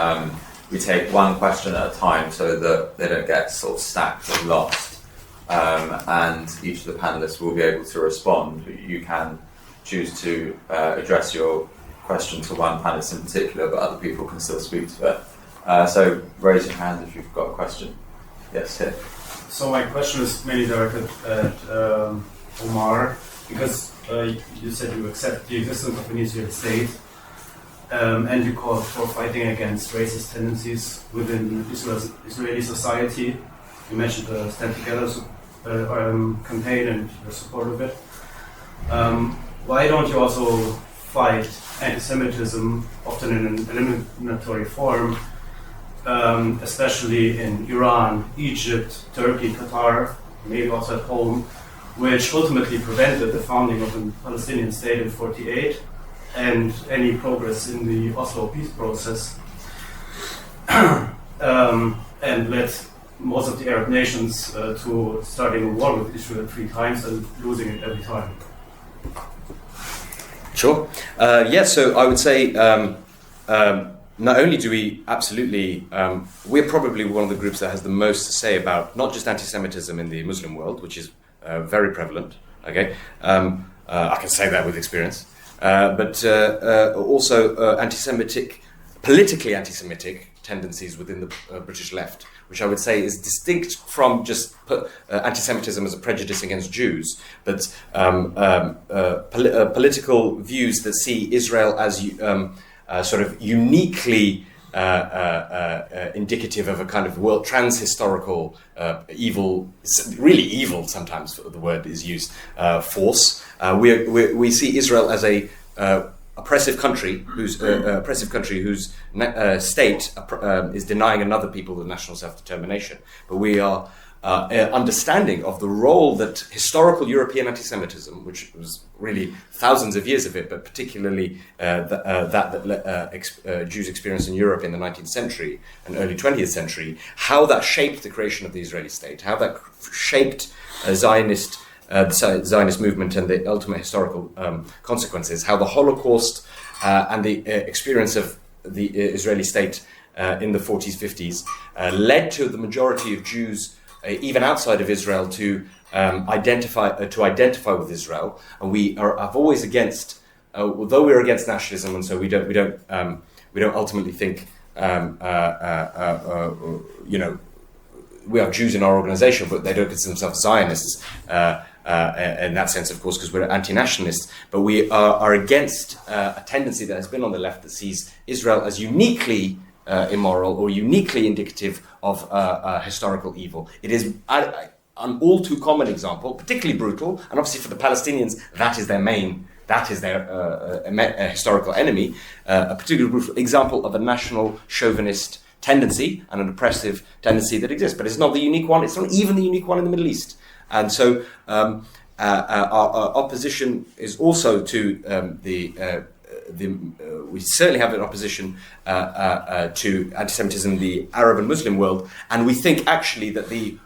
We take one question at a time so that they don't get sort of stacked and lost. And each of the panelists will be able to respond. You can choose to address your question to one panelist in particular, but other people can still speak to it. So raise your hand if you've got a question. Yes, here. So my question is mainly directed at Omar, because you said you accept the existence of an Israeli state, and you called for fighting against racist tendencies within Israeli society. You mentioned the Stand Together campaign and the support of it. Why don't you also fight anti-Semitism, often in an eliminatory form, especially in Iran, Egypt, Turkey, Qatar, maybe also at home, which ultimately prevented the founding of a Palestinian state in 1948 and any progress in the Oslo peace process, and led most of the Arab nations to starting a war with Israel 3 times and losing it every time. Sure. So I would say not only do we absolutely, we're probably one of the groups that has the most to say about not just anti-Semitism in the Muslim world, which is very prevalent, okay? I can say that with experience. But also politically anti-Semitic tendencies within the British left, which I would say is distinct from just anti-Semitism as a prejudice against Jews, but political views that see Israel as sort of uniquely indicative of a kind of world trans-historical evil, really evil sometimes the word is used, force. We see Israel as a oppressive country whose state is denying another people the national self-determination. But we are understanding of the role that historical European anti-Semitism, which was really thousands of years of it, but particularly that Jews experienced in Europe in the 19th century and early 20th century, how that shaped the creation of the Israeli state, how that shaped the Zionist movement and the ultimate historical consequences, how the Holocaust and the experience of the Israeli state in the 40s, 50s led to the majority of Jews, even outside of Israel, to identify with Israel. And we have always against, although we're against nationalism, and so we don't ultimately think we have Jews in our organization, but they don't consider themselves Zionists. in that sense, of course, because we're anti-nationalists, but we are against a tendency that has been on the left that sees Israel as uniquely immoral or uniquely indicative of historical evil. It is an all too common example, particularly brutal, and obviously for the Palestinians, that is their historical enemy, a particularly brutal example of a national chauvinist tendency and an oppressive tendency that exists. But it's not the unique one, it's not even the unique one in the Middle East. And so our opposition is also to we certainly have an opposition to anti-Semitism in the Arab and Muslim world, and we think actually that the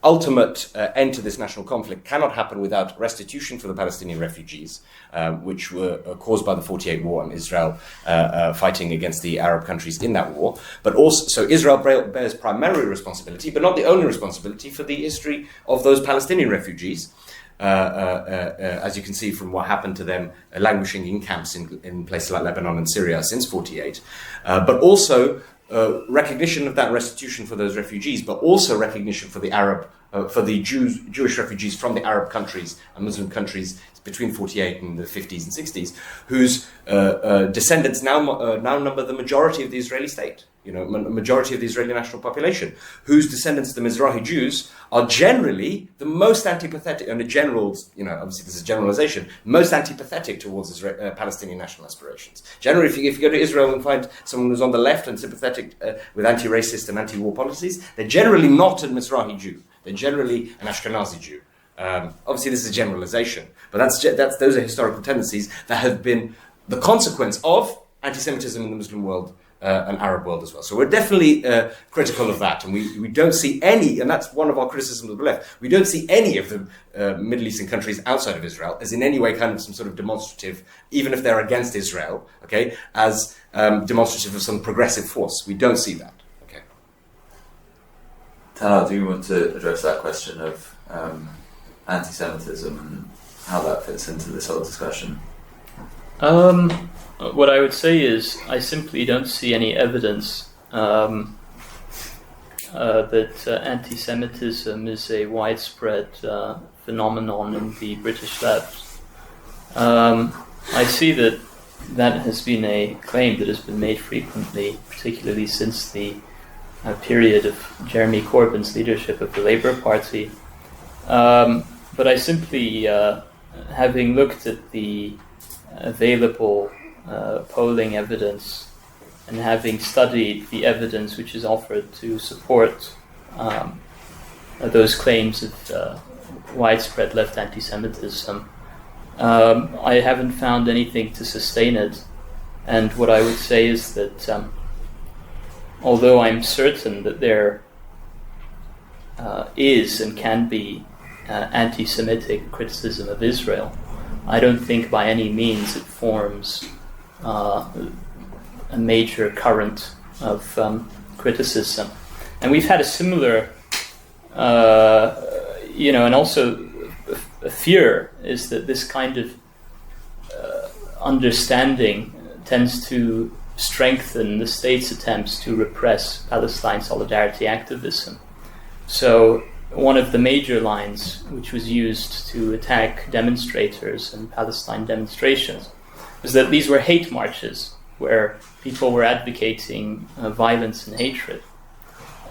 ultimate end to this national conflict cannot happen without restitution for the Palestinian refugees, which were caused by the 48 war and Israel fighting against the Arab countries in that war. But also, so Israel bears primary responsibility, but not the only responsibility for the history of those Palestinian refugees. As you can see from what happened to them languishing in camps in places like Lebanon and Syria since 48, but also recognition of that restitution for those refugees, but also recognition for the Jewish refugees from the Arab countries and Muslim countries between 48 and the 50s and 60s, whose descendants now number the majority of the Israeli state, a majority of the Israeli national population, whose descendants, the Mizrahi Jews, are generally the most antipathetic, and the generals, obviously this is generalization, most antipathetic towards Palestinian national aspirations. Generally, if you go to Israel and find someone who's on the left and sympathetic with anti-racist and anti-war policies, they're generally not a Mizrahi Jew. They're generally an Ashkenazi Jew. Obviously, this is a generalization, but those are historical tendencies that have been the consequence of anti-Semitism in the Muslim world and Arab world as well. So we're definitely critical of that, and we don't see any, and that's one of our criticisms of the left, we don't see any of the Middle Eastern countries outside of Israel as in any way kind of some sort of demonstrative, even if they're against Israel, okay, as demonstrative of some progressive force. We don't see that. Okay. Tanar, do you want to address that question of anti-Semitism and how that fits into this whole discussion? What I would say is I simply don't see any evidence that anti-Semitism is a widespread phenomenon in the British left. I see that has been a claim that has been made frequently, particularly since the period of Jeremy Corbyn's leadership of the Labour Party. But I simply, having looked at the available polling evidence and having studied the evidence which is offered to support those claims of widespread left anti-Semitism, I haven't found anything to sustain it. And what I would say is that although I'm certain that there is and can be anti-Semitic criticism of Israel, I don't think by any means it forms a major current of criticism. And we've had a similar, and also a fear is that this kind of understanding tends to strengthen the state's attempts to repress Palestine solidarity activism. So one of the major lines which was used to attack demonstrators and Palestine demonstrations was that these were hate marches where people were advocating violence and hatred.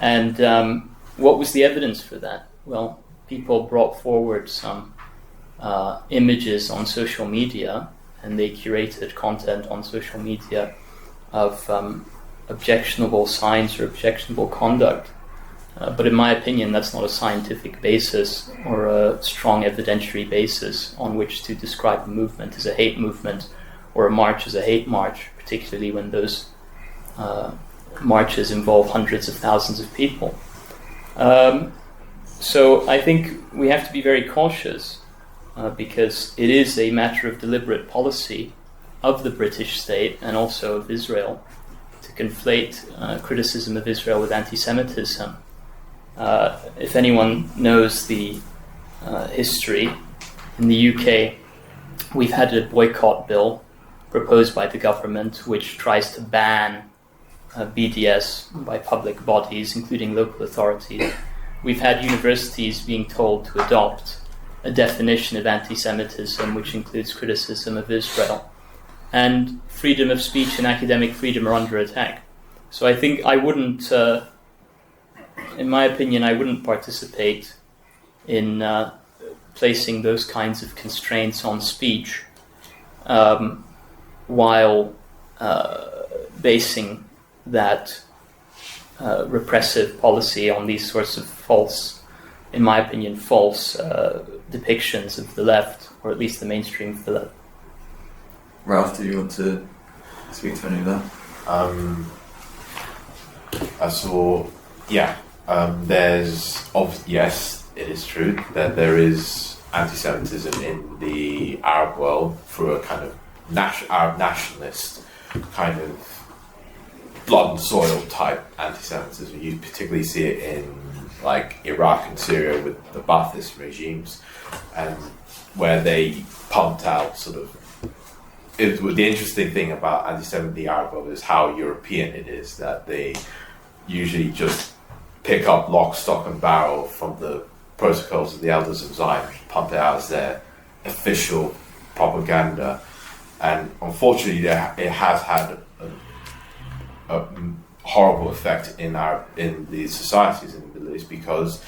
And what was the evidence for that? Well, people brought forward some images on social media, and they curated content on social media of objectionable signs or objectionable conduct. But in my opinion, that's not a scientific basis or a strong evidentiary basis on which to describe a movement as a hate movement or a march as a hate march, particularly when those marches involve hundreds of thousands of people. So I think we have to be very cautious because it is a matter of deliberate policy of the British state and also of Israel to conflate criticism of Israel with anti-Semitism. If anyone knows the history, in the UK, we've had a boycott bill proposed by the government which tries to ban BDS by public bodies, including local authorities. We've had universities being told to adopt a definition of anti-Semitism which includes criticism of Israel. And freedom of speech and academic freedom are under attack. So I think I wouldn't, in my opinion, I wouldn't participate in placing those kinds of constraints on speech while basing that repressive policy on these sorts of false, in my opinion, false depictions of the left, or at least the mainstream of the left. Ralph, do you want to speak to any of that? Yes, it is true that there is anti-Semitism in the Arab world through a kind of Arab nationalist kind of blood and soil type anti-Semitism. You particularly see it in like Iraq and Syria with the Ba'athist regimes, and where they pumped out sort of. The interesting thing about anti-Semitism in the Arab world is how European it is, that they usually just pick up lock, stock and barrel from the protocols of the Elders of Zion, pump it out as their official propaganda. And unfortunately, it has had a horrible effect in these societies in the Middle East, because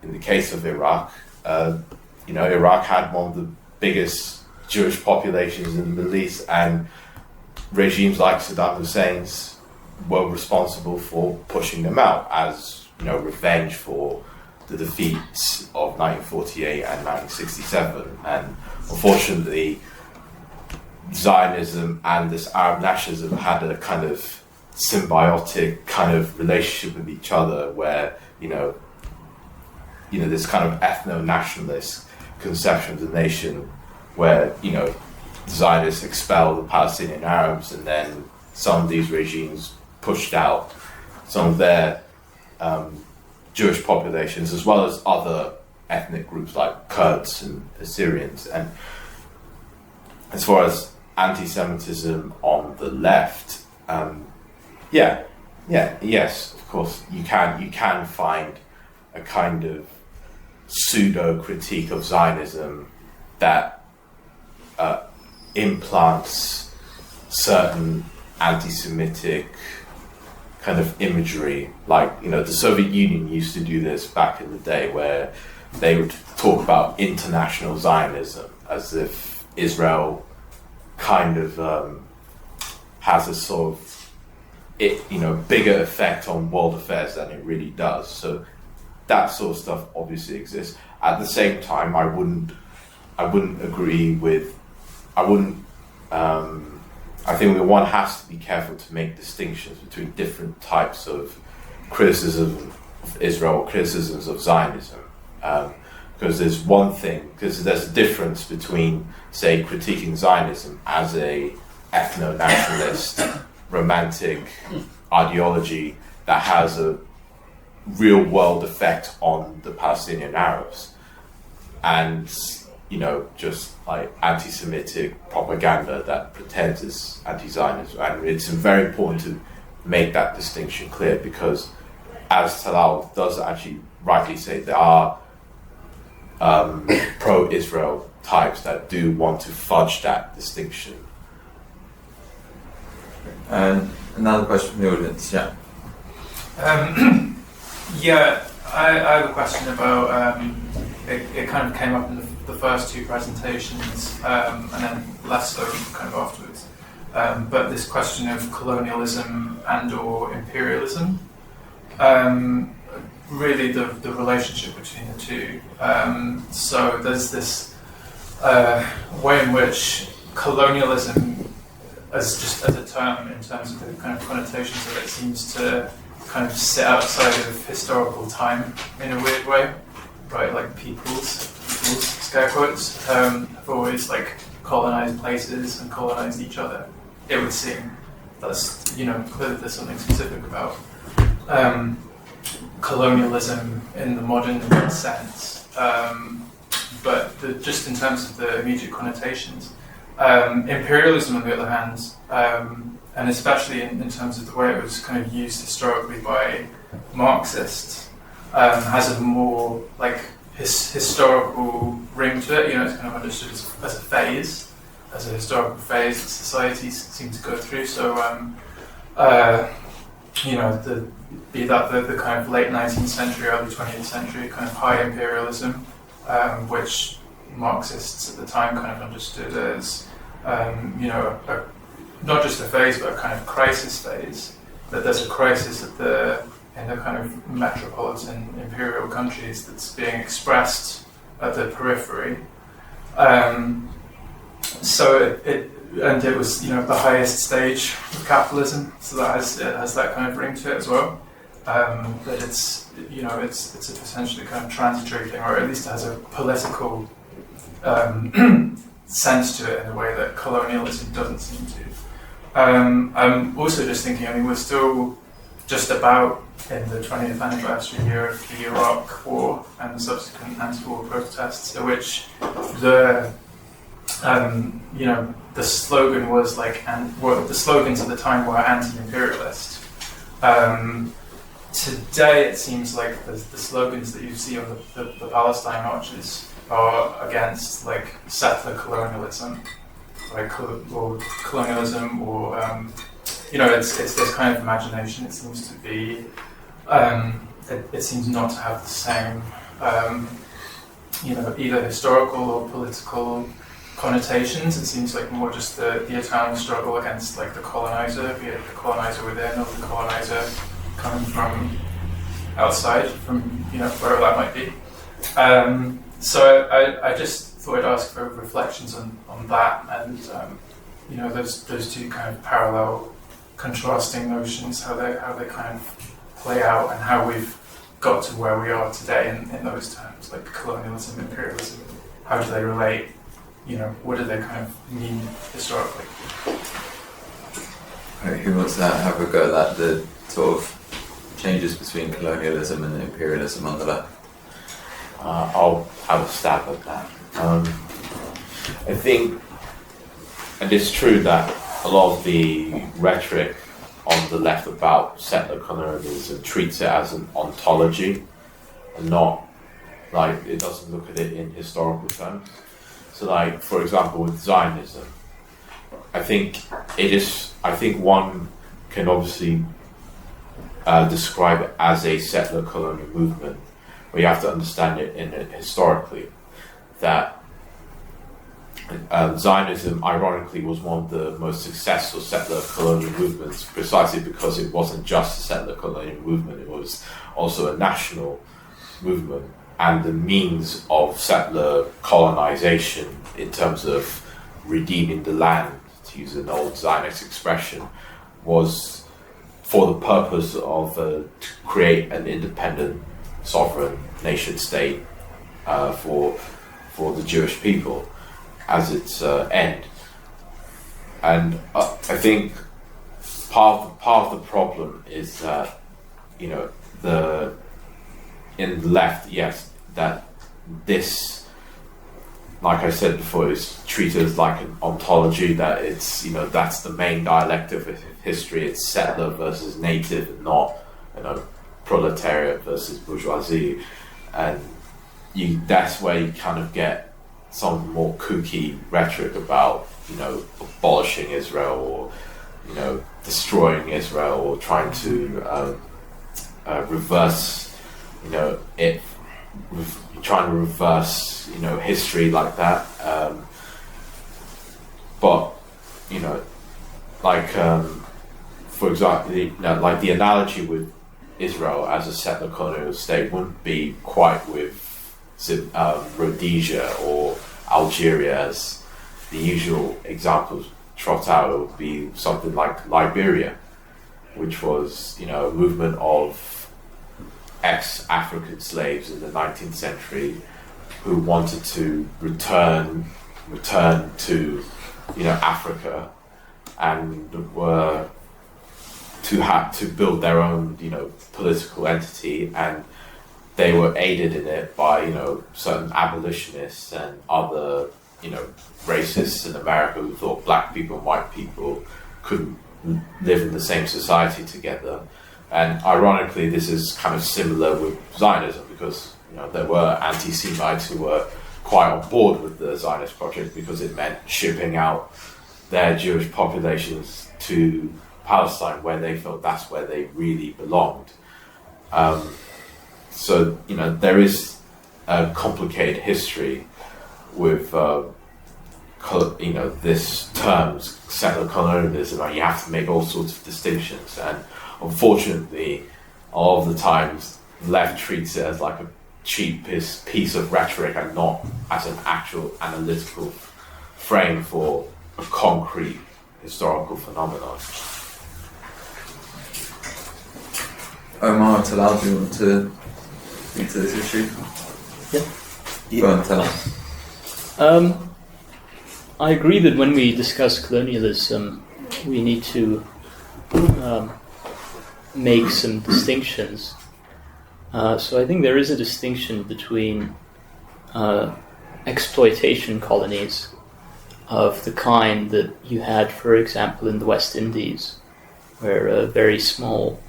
in the case of Iraq, Iraq had one of the biggest Jewish populations in the Middle East, and regimes like Saddam Hussein's were responsible for pushing them out as revenge for the defeats of 1948 and 1967. And unfortunately, Zionism and this Arab nationalism had a kind of symbiotic kind of relationship with each other, where this kind of ethno-nationalist conception of the nation, where Zionists expel the Palestinian Arabs, and then some of these regimes pushed out some of their Jewish populations, as well as other ethnic groups like Kurds and Assyrians. And as far as anti-Semitism on the left, yes, of course, you can find a kind of pseudo critique of Zionism that implants certain anti-Semitic kind of imagery, like the Soviet Union used to do this back in the day, where they would talk about international Zionism as if Israel kind of has a sort of bigger effect on world affairs than it really does. So that sort of stuff obviously exists. At the same time, I wouldn't agree with. I think that one has to be careful to make distinctions between different types of criticism of Israel, criticisms of Zionism. Because there's a difference between, say, critiquing Zionism as a ethno-nationalist, romantic ideology that has a real-world effect on the Palestinian Arabs, and just like anti-Semitic propaganda that pretends it's anti-Zionism. And it's very important to make that distinction clear, because as Talal does actually rightly say, there are pro-Israel types that do want to fudge that distinction. And another question from the audience, yeah. I have a question about, it kind of came up in the first two presentations, and then less so kind of afterwards. But this question of colonialism and or imperialism, really the relationship between the two. So there's this way in which colonialism, as a term in terms of the kind of connotations of it, seems to kind of sit outside of historical time in a weird way, right? Like peoples, scare quotes, have always like colonized places and colonized each other. It would seem that's clearly there's something specific about colonialism in the modern sense, but just in terms of the immediate connotations, imperialism on the other hand, and especially in terms of the way it was kind of used historically by Marxists, has a more like historical ring to it. It's kind of understood as a phase, as a historical phase that societies seem to go through. So, be that the kind of late 19th century, early 20th century kind of high imperialism, which Marxists at the time kind of understood as, not just a phase, but a kind of crisis phase. That there's a crisis in the kind of metropolitan imperial countries that's being expressed at the periphery. So it was the highest stage of capitalism, so that has that kind of ring to it as well. That it's it's essentially kind of transitory thing, or at least it has a political sense to it in a way that colonialism doesn't seem to. I'm also just thinking, we're still just about in the 20th anniversary year of the Iraq War and the subsequent anti-war protests, in which the slogan was the slogans at the time were anti-imperialist. Today it seems like the slogans that you see on the Palestine marches are against settler colonialism, or colonialism, or it's this kind of imagination. It seems to be it seems not to have the same either historical or political connotations. It seems like more just the eternal struggle against the colonizer, be it the colonizer within or the colonizer coming from outside, from wherever that might be. So I just thought I'd ask for reflections on that, and those two kind of parallel, contrasting notions, how they kind of play out, and how we've got to where we are today in those terms, like colonialism, imperialism. How do they relate? What do they kind of mean historically? Right, who wants to have a go at that? The sort of changes between colonialism and imperialism on the left. I'll have a stab at that. I think, and it's true that a lot of the rhetoric on the left about settler colonialism treats it as an ontology, and not it doesn't look at it in historical terms. So, for example, with Zionism, I think one can obviously describe it as a settler colonial movement, but you have to understand it historically. That Zionism, ironically, was one of the most successful settler colonial movements, precisely because it wasn't just a settler colonial movement; it was also a national movement, and the means of settler colonization, in terms of redeeming the land, to use an old Zionist expression, was for the purpose of to create an independent, sovereign nation state for the Jewish people as its end. And I think part of the problem is that in the left, yes, that this, like I said before, is treated as like an ontology, that it's that's the main dialectic of history. It's settler versus native, and not proletariat versus bourgeoisie, and that's where you kind of get some more kooky rhetoric about abolishing Israel, or destroying Israel, or trying to reverse trying to reverse history like that, but for example, the analogy with Israel as a settler colonial state wouldn't be quite with Rhodesia or Algeria as the usual examples trot out. It would be something like Liberia, which was a movement of ex-African slaves in the 19th century who wanted to return to Africa, and were to build their own political entity, and they were aided in it by certain abolitionists and other racists in America who thought black people and white people couldn't live in the same society together. And ironically, this is kind of similar with Zionism, because there were anti-Semites who were quite on board with the Zionist project because it meant shipping out their Jewish populations to Palestine, where they felt that's where they really belonged. So there is a complicated history with this term settler colonialism, and you have to make all sorts of distinctions. And unfortunately, all of the times, the left treats it as like a cheap piece of rhetoric and not as an actual analytical frame for a concrete historical phenomenon. Omar, Talal, do you want to speak to this issue? Yeah. Go on, tell us. I agree that when we discuss colonialism, we need to make some distinctions. So I think there is a distinction between exploitation colonies of the kind that you had, for example, in the West Indies, where a very small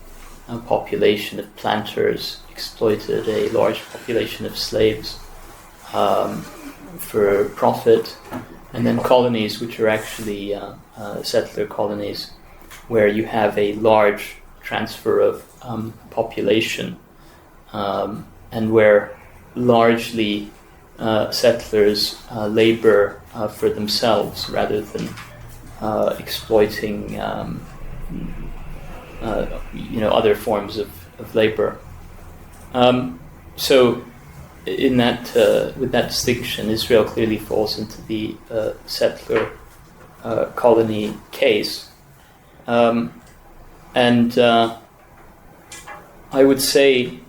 population of planters exploited a large population of slaves for profit, and then colonies which are actually settler colonies, where you have a large transfer of population, and where largely settlers labor for themselves rather than exploiting other forms of labor. So in that with that distinction, Israel clearly falls into the settler colony case, and I would say,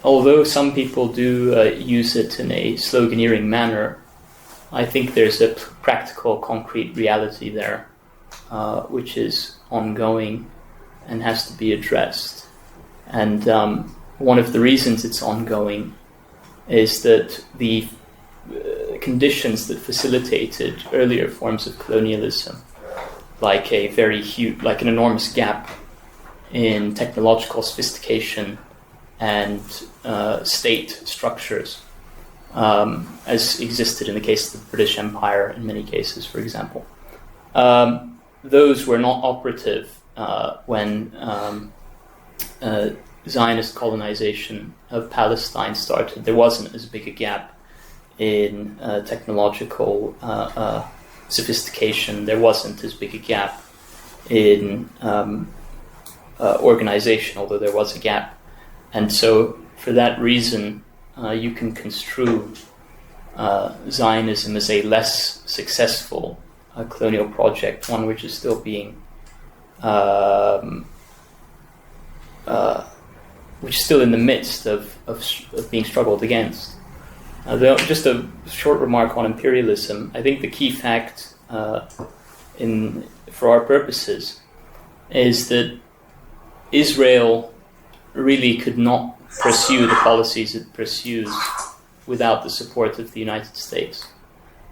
although some people do use it in a sloganeering manner, I think there's a practical, concrete reality there, which is ongoing and has to be addressed. And one of the reasons it's ongoing is that the conditions that facilitated earlier forms of colonialism, like an enormous gap in technological sophistication and state structures, as existed in the case of the British Empire in many cases, for example. Those were not operative when Zionist colonization of Palestine started. There wasn't as big a gap in technological sophistication. There wasn't as big a gap in organization, although there was a gap. And so, for that reason, you can construe Zionism as a less successful colonial project, one which is still being, which is still in the midst of being struggled against. Just a short remark on imperialism. I think the key fact, for our purposes, is that Israel really could not pursue the policies it pursues without the support of the United States.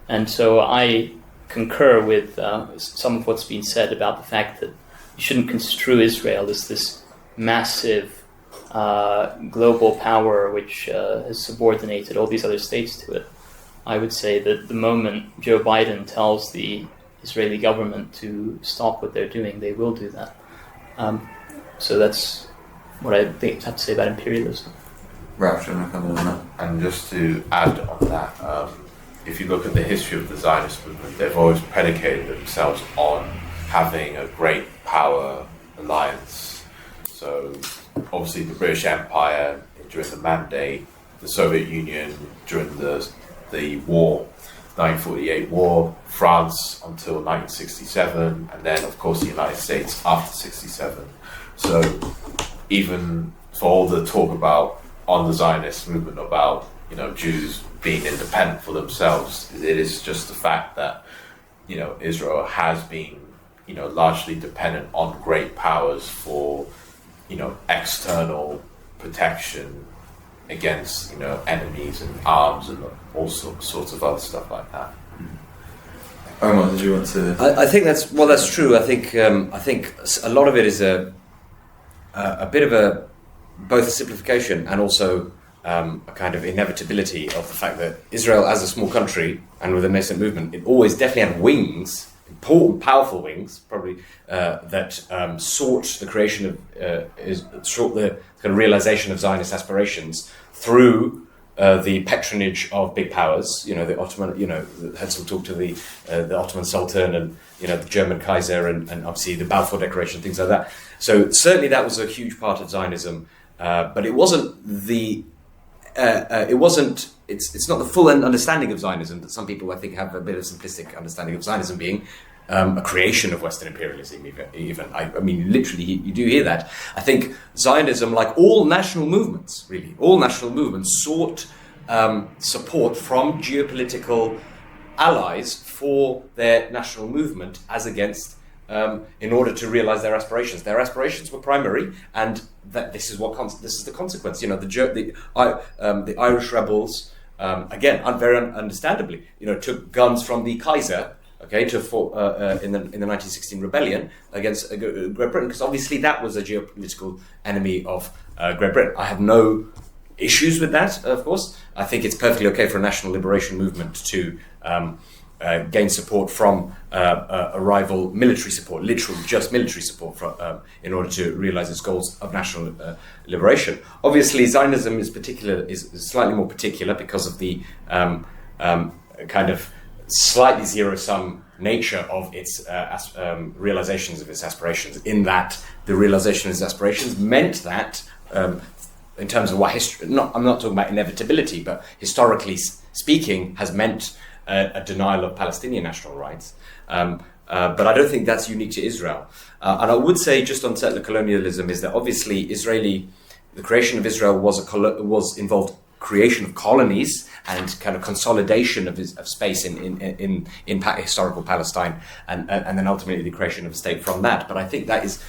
And so I concur with some of what's been said about the fact that you shouldn't construe Israel as this massive global power which has subordinated all these other states to it. I would say that the moment Joe Biden tells the Israeli government to stop what they're doing, they will do that. So that's what I think I have to say about imperialism. Ralph, do you want to come in on that? And just to add on that, if you look at the history of the Zionist movement, they've always predicated themselves on having a great power alliance. So obviously the British Empire during the Mandate, the Soviet Union during the war, 1948 war, France until 1967, and then of course the United States after 67. So even for all the talk about on the Zionist movement about Jews being independent for themselves, it is just the fact that Israel has been largely dependent on great powers for external protection against enemies and arms and all sorts of other stuff like that. Omar, did you want to? I think that's true. I think a lot of it is a bit of both a simplification and also a kind of inevitability of the fact that Israel, as a small country and with a nascent movement, it always definitely had wings, important, powerful wings, probably that sought the creation of, sought the kind of realization of Zionist aspirations through the patronage of big powers. The Ottoman. Had some talk to the Ottoman Sultan and the German Kaiser and obviously the Balfour Declaration, things like that. So certainly that was a huge part of Zionism, but it wasn't the. It's not the full understanding of Zionism that some people, I think, have a bit of simplistic understanding of Zionism being a creation of Western imperialism. Even I mean, literally, you do hear that. I think Zionism, like all national movements, really, all national movements sought support from geopolitical allies for their national movement as against. In order to realize their aspirations. Their aspirations were primary, and that this is the consequence. The Irish rebels, again, very understandably, took guns from the Kaiser, in the 1916 rebellion against Great Britain, because obviously that was a geopolitical enemy of Great Britain. I have no issues with that, of course. I think it's perfectly okay for a national liberation movement to gain support from a rival military support, literally just military support, in order to realize its goals of national liberation. Obviously, Zionism is slightly more particular because of the kind of slightly zero-sum nature of its realizations of its aspirations, in that the realization of its aspirations meant that, in terms of what history, I'm not talking about inevitability, but historically speaking, has meant a denial of Palestinian national rights. But I don't think that's unique to Israel. And I would say, just on settler colonialism, is that obviously the creation of Israel was involved creation of colonies and kind of consolidation of space in historical Palestine, and then ultimately the creation of a state from that. But I think that is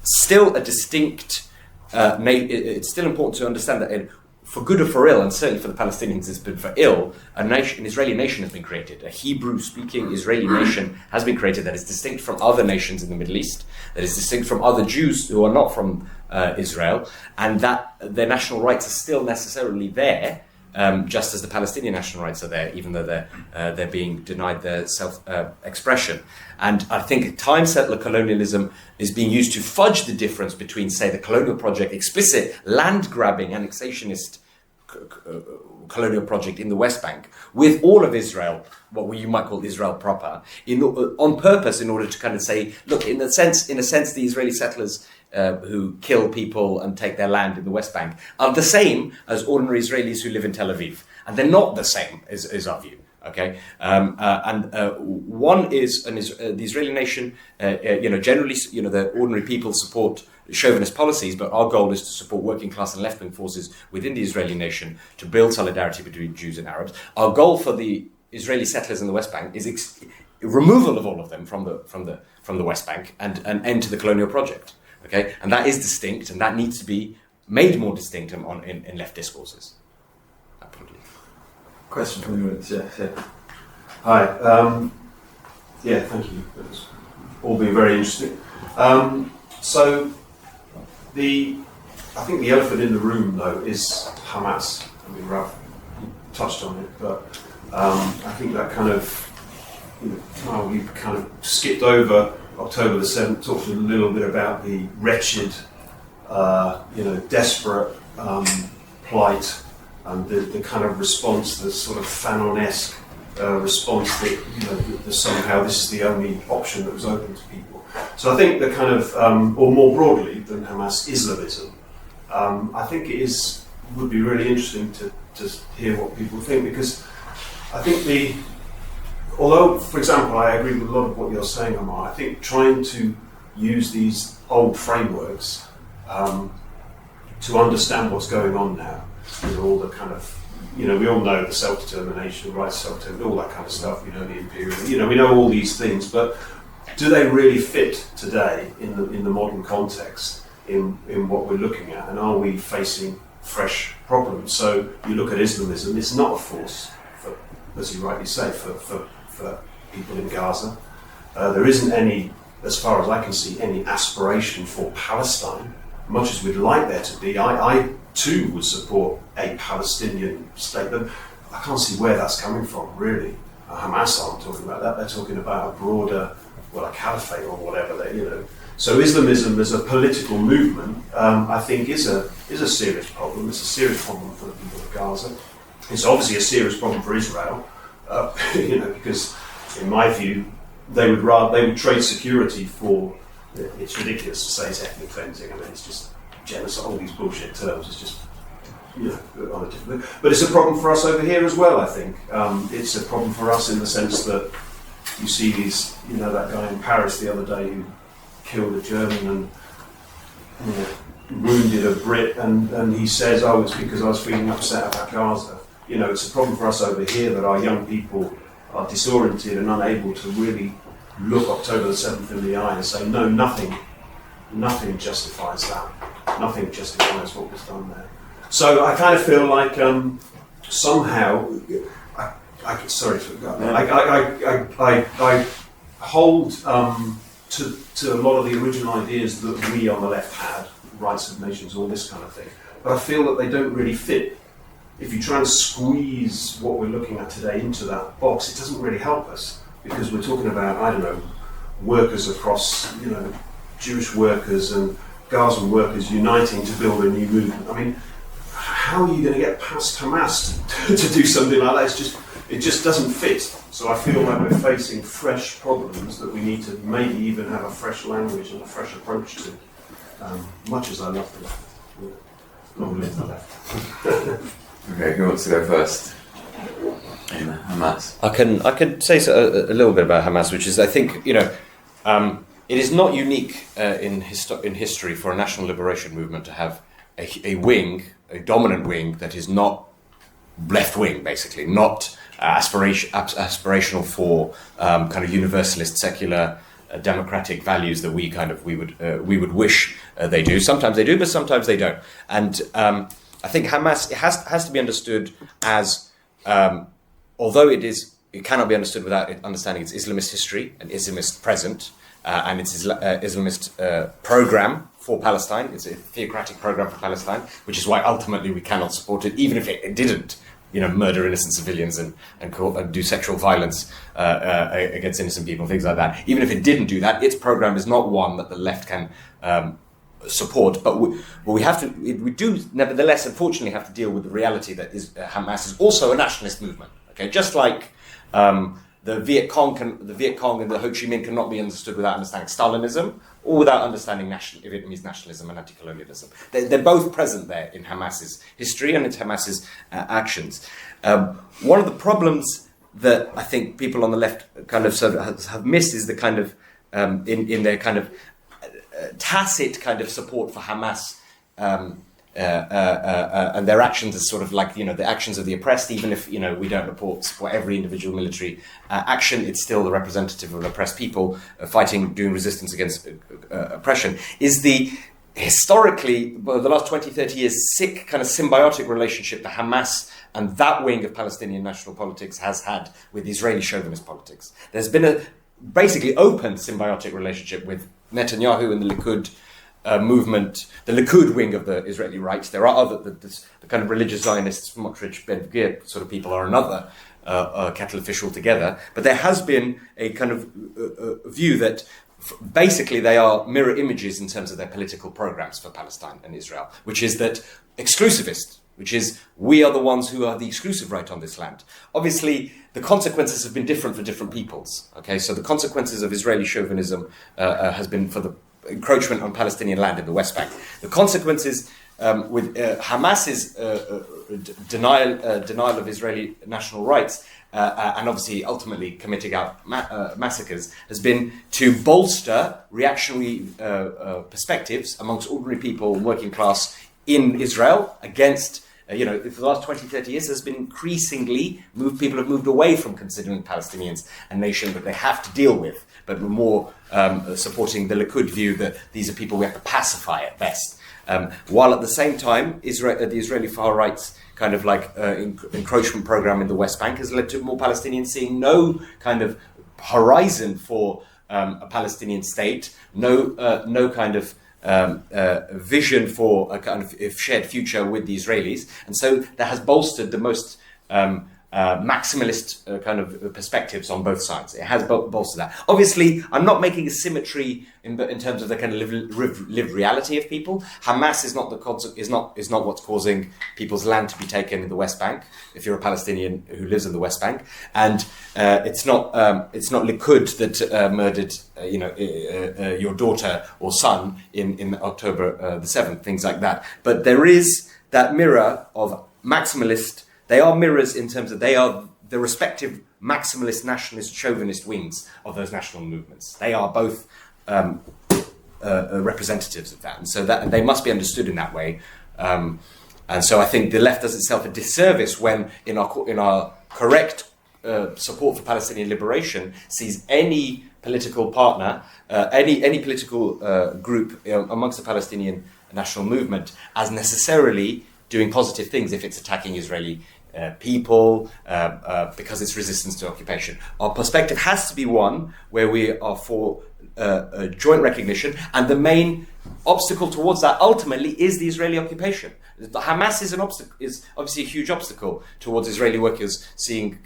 still a distinct. It's still important to understand that. For good or for ill, and certainly for the Palestinians it's been for ill, an Israeli nation has been created. A Hebrew-speaking Israeli nation has been created that is distinct from other nations in the Middle East, that is distinct from other Jews who are not from Israel, and that their national rights are still necessarily there, just as the Palestinian national rights are there, even though they're being denied their self-expression. And I think time settler colonialism is being used to fudge the difference between, say, the colonial project, explicit land-grabbing, annexationist colonial project in the West Bank, with all of Israel, what you might call Israel proper, on purpose, in order to kind of say, look, in a sense, the Israeli settlers who kill people and take their land in the West Bank are the same as ordinary Israelis who live in Tel Aviv, and they're not the same, is our view. Okay, one is the Israeli nation. Generally, the ordinary people support chauvinist policies, but our goal is to support working class and left wing forces within the Israeli nation to build solidarity between Jews and Arabs. Our goal for the Israeli settlers in the West Bank is removal of all of them from the West Bank and an end to the colonial project. Okay, and that is distinct, and that needs to be made more distinct in left discourses. Question from the audience, yeah. Hi. Thank you. It's all been very interesting. So, I think the elephant in the room, though, is Hamas. I mean, Ralph touched on it, but I think that kind of, we kind of skipped over October the 7th, talked a little bit about the wretched, desperate plight, and the kind of response, the sort of Fanon-esque response that somehow this is the only option that was open to people. So I think the kind of, or more broadly than Hamas, Islamism, I think would be really interesting to hear what people think, because I think although, for example, I agree with a lot of what you're saying, Omar, I think trying to use these old frameworks to understand what's going on now, all the kind of, we all know the self-determination, rights to self-determination, all that kind of stuff, the imperial, we know all these things, but do they really fit today in the modern context in what we're looking at, and are we facing fresh problems? So you look at Islamism, it's not a force, as you rightly say, for people in Gaza. There isn't any, as far as I can see, any aspiration for Palestine. much as we'd like there to be, I too would support a Palestinian state, but I can't see where that's coming from, really. Hamas aren't talking about that, they're talking about a broader, well, a caliphate or whatever, you know. So Islamism as a political movement, I think is a serious problem. It's a serious problem for the people of Gaza. It's obviously a serious problem for Israel, you know, because in my view, they would trade security for. It's ridiculous to say it's ethnic cleansing. I mean, it's just genocide. All these bullshit terms. It's just, you know, on a different. But it's a problem for us over here as well. I think it's a problem for us in the sense that you see these, you know, that guy in Paris the other day who killed a German and, you know, wounded a Brit, and he says, "Oh, it's because I was feeling upset about Gaza." You know, it's a problem for us over here that our young people are disoriented and unable to really look October the 7th in the eye and say, no, nothing justifies that. Nothing justifies what was done there. So I kind of feel like somehow, I hold to a lot of the original ideas that we on the left had, rights of nations, all this kind of thing. But I feel that they don't really fit. If you try and squeeze what we're looking at today into that box, it doesn't really help us, because we're talking about, I don't know, workers across, you know, Jewish workers and Gazan workers uniting to build a new movement. I mean, how are you going to get past Hamas to do something like that? It just doesn't fit. So I feel like we're facing fresh problems that we need to maybe even have a fresh language and a fresh approach to. Much as I love the left. Long live the left. Okay, who wants to go first? Hamas. I can say a little bit about Hamas, which is, I think, you know, it is not unique in history for a national liberation movement to have a wing, a dominant wing that is not left wing, basically, not aspirational for kind of universalist, secular, democratic values that we would wish they do. Sometimes they do, but sometimes they don't. And I think Hamas, it has to be understood as, although it cannot be understood without understanding its Islamist history and Islamist present, and its Islamist program for Palestine. It's a theocratic program for Palestine, which is why ultimately we cannot support it, even if it didn't, you know, murder innocent civilians and do sexual violence against innocent people, things like that. Even if it didn't do that, its program is not one that the left can support. But we do nevertheless, unfortunately, have to deal with the reality that Hamas is also a nationalist movement. Okay, just like the Viet Cong and the Ho Chi Minh cannot be understood without understanding Stalinism or without understanding Vietnamese nationalism and anti-colonialism. They're both present there in Hamas's history and in Hamas's actions. One of the problems that I think people on the left kind of sort of have missed is the kind of in their kind of tacit kind of support for Hamas. And their actions is sort of like, you know, the actions of the oppressed. Even if, you know, we don't support every individual military action, it's still the representative of oppressed people doing resistance against oppression. Is the historically, well, the last 20, 30 years, sick kind of symbiotic relationship that Hamas and that wing of Palestinian national politics has had with Israeli chauvinist politics. There's been a basically open symbiotic relationship with Netanyahu and the Likud movement, the Likud wing of the Israeli right. There are the kind of religious Zionists, Smotrich, Ben-Gvir sort of people are another cattle fish altogether. But there has been a kind of view that basically they are mirror images in terms of their political programs for Palestine and Israel, which is that exclusivist, which is we are the ones who are the exclusive right on this land. Obviously, the consequences have been different for different peoples. Okay, so the consequences of Israeli chauvinism has been for the encroachment on Palestinian land in the West Bank. The consequences with Hamas's denial of Israeli national rights and obviously ultimately committing out massacres has been to bolster reactionary perspectives amongst ordinary people and working class in Israel against, for the last 20, 30 years, there's been increasingly people have moved away from considering Palestinians a nation that they have to deal with, but we're more supporting the Likud view that these are people we have to pacify at best. While at the same time, the Israeli far right's kind of like encroachment program in the West Bank has led to more Palestinians seeing no kind of horizon for a Palestinian state, no kind of vision for a kind of shared future with the Israelis, and so that has bolstered the most maximalist kind of perspectives on both sides. It has bolstered that. Obviously, I'm not making a symmetry in terms of the kind of lived reality of people. Hamas is not what's causing people's land to be taken in the West Bank. If you're a Palestinian who lives in the West Bank, and it's not Likud that murdered your daughter or son in October the 7th, things like that. But there is that mirror of maximalist. They are mirrors in terms of they are the respective maximalist, nationalist, chauvinist wings of those national movements. They are both representatives of that, and so that they must be understood in that way. And so I think the left does itself a disservice when, in our correct support for Palestinian liberation, sees any political partner, any political group amongst the Palestinian national movement as necessarily doing positive things if it's attacking Israeli people because it's resistance to occupation. Our perspective has to be one where we are for joint recognition, and the main obstacle towards that ultimately is the Israeli occupation. The Hamas is obviously a huge obstacle towards Israeli workers seeing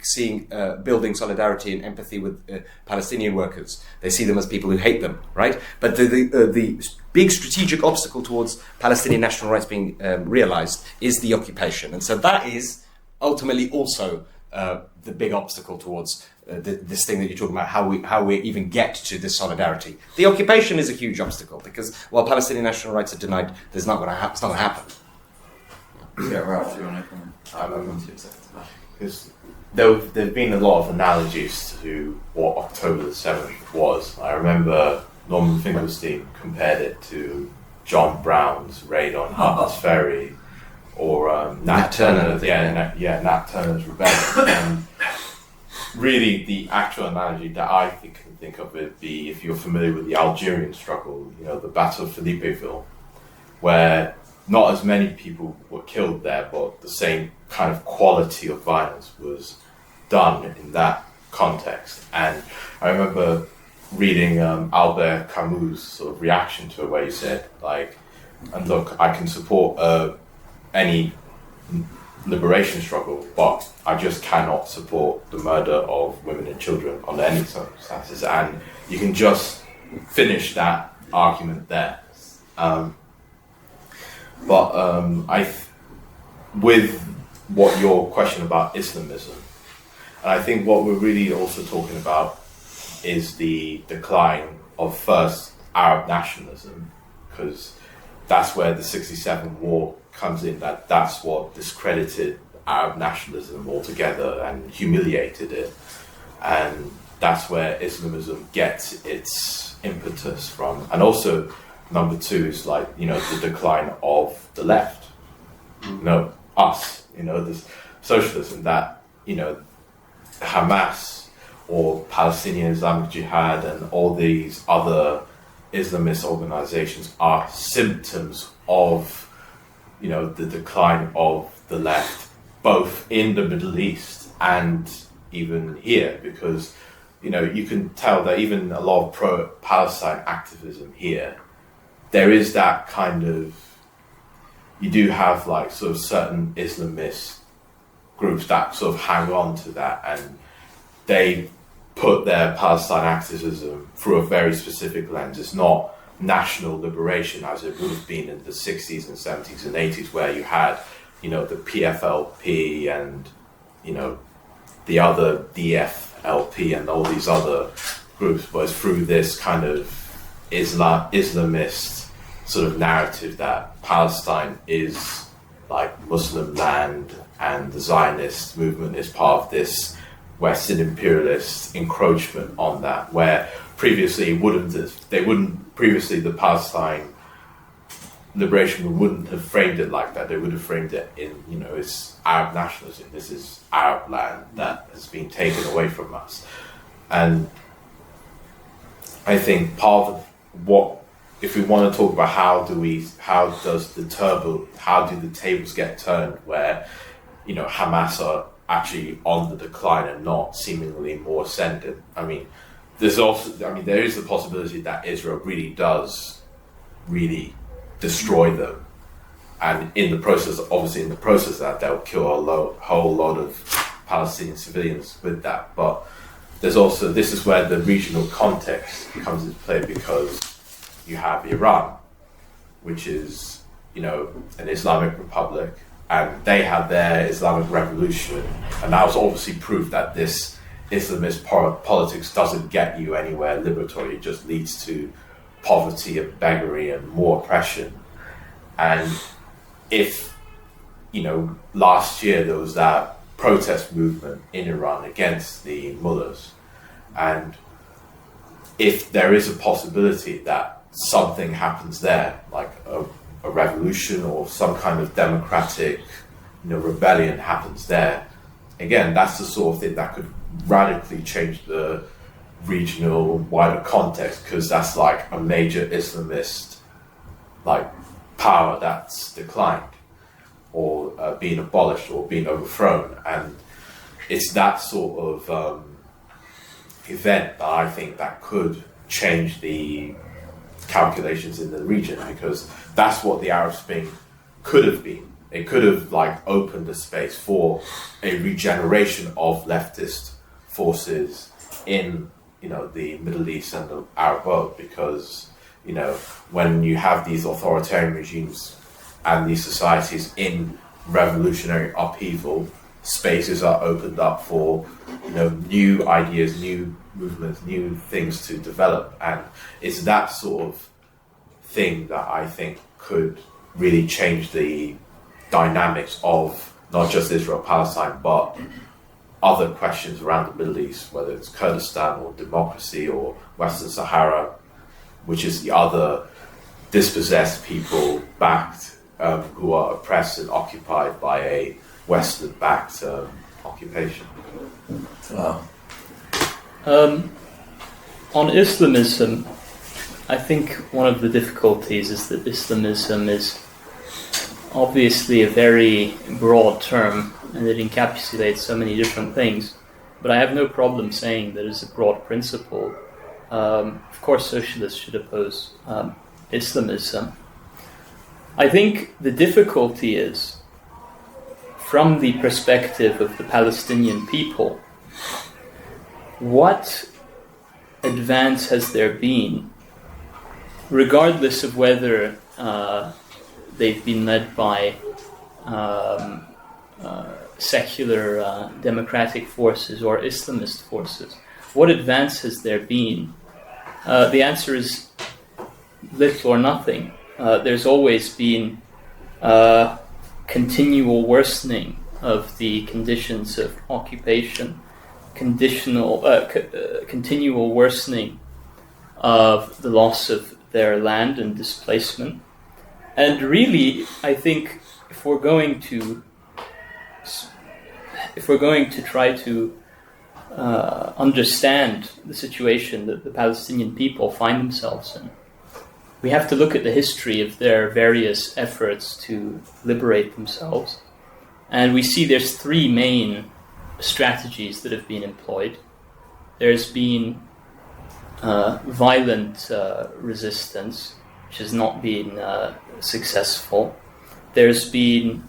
building solidarity and empathy with Palestinian workers. They see them as people who hate them, right? But the big strategic obstacle towards Palestinian national rights being realized is the occupation, and so that is ultimately also the big obstacle towards this thing that you're talking about, how we even get to this solidarity. The occupation is a huge obstacle because while Palestinian national rights are denied, it's not going to happen. Yeah, Ralph, do you want to comment? Because there've been a lot of analogies to what October the 7th was. I remember Norman Finkelstein compared it to John Brown's raid on Harper's Ferry, or Nat Turner, Nat Turner's rebellion. And really, the actual analogy that I can think of would be, if you're familiar with the Algerian struggle, the Battle of Philippeville, where not as many people were killed there, but the same kind of quality of violence was done in that context. And I remember reading Albert Camus' sort of reaction to it, where he said, and look, I can support any liberation struggle, but I just cannot support the murder of women and children under any circumstances. And you can just finish that argument there. With what your question about Islamism, and I think what we're really also talking about is the decline of first Arab nationalism, because that's where the 67 war comes in. That's what discredited Arab nationalism altogether and humiliated it, and that's where Islamism gets its impetus from. And also, number two is the decline of the left. Us, this socialism that, Hamas or Palestinian Islamic Jihad and all these other Islamist organizations are symptoms of, the decline of the left, both in the Middle East and even here, because, you can tell that even a lot of pro-Palestine activism here, there is that kind of, you do have sort of certain Islamist groups that sort of hang on to that, and they put their Palestine activism through a very specific lens. It's not national liberation as it would have been in the 60s and 70s and 80s, where you had, the PFLP and, the other DFLP and all these other groups, but it's through this kind of Islamist sort of narrative that Palestine is Muslim land and the Zionist movement is part of this Western imperialist encroachment on that, where previously the Palestine liberation movement wouldn't have framed it like that. They would have framed it in, it's Arab nationalism. This is Arab land that has been taken away from us. And I think part of what, if we want to talk about how do the tables get turned, where Hamas are actually on the decline and not seemingly more ascendant. There is the possibility that Israel really does really destroy them. And in the process of that, they'll kill a whole lot of Palestinian civilians with that. But there's also, this is where the regional context comes into play, because you have Iran, which is, an Islamic republic, and they had their Islamic revolution, and that was obviously proof that this Islamist politics doesn't get you anywhere liberatory. It just leads to poverty and beggary and more oppression. And if, last year there was that protest movement in Iran against the mullahs, and if there is a possibility that something happens there, like a revolution or some kind of democratic, rebellion happens there, again, that's the sort of thing that could radically change the regional wider context, because that's like a major Islamist power that's declined or being abolished or being overthrown. And it's that sort of event that I think that could change the calculations in the region, because that's what the Arab Spring could have been. It could have opened a space for a regeneration of leftist forces in the Middle East and the Arab world, because when you have these authoritarian regimes and these societies in revolutionary upheaval, spaces are opened up for new ideas, new movements, new things to develop. And it's that sort of thing that I think could really change the dynamics of not just Israel-Palestine, but other questions around the Middle East, whether it's Kurdistan or democracy or Western Sahara, which is the other dispossessed people backed, who are oppressed and occupied by a Western-backed occupation. Wow. On Islamism, I think one of the difficulties is that Islamism is obviously a very broad term, and it encapsulates so many different things. But I have no problem saying that as a broad principle, of course socialists should oppose Islamism. I think the difficulty is, from the perspective of the Palestinian people, what advance has there been, regardless of whether they've been led by secular democratic forces or Islamist forces? What advance has there been? The answer is little or nothing. There's always been continual worsening of the conditions of occupation, continual worsening of the loss of their land and displacement. And really, I think if we're going to try to understand the situation that the Palestinian people find themselves in, we have to look at the history of their various efforts to liberate themselves. And we see there's three main strategies that have been employed. There's been violent resistance, which has not been successful. There's been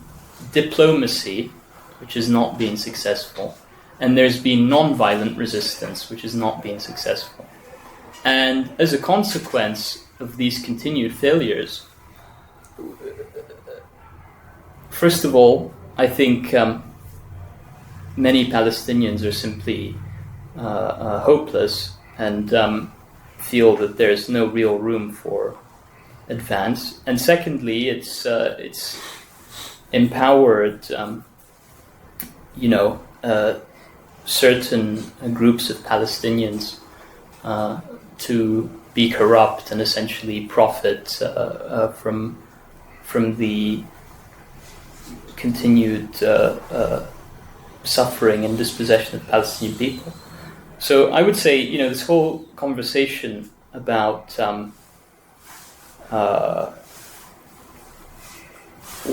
diplomacy, which has not been successful. And there's been non-violent resistance, which has not been successful. And as a consequence of these continued failures, first of all, I think many Palestinians are simply hopeless and feel that there's no real room for advance. And secondly, it's empowered, certain groups of Palestinians to be corrupt and essentially profit from the continued suffering and dispossession of Palestinian people. So I would say, this whole conversation about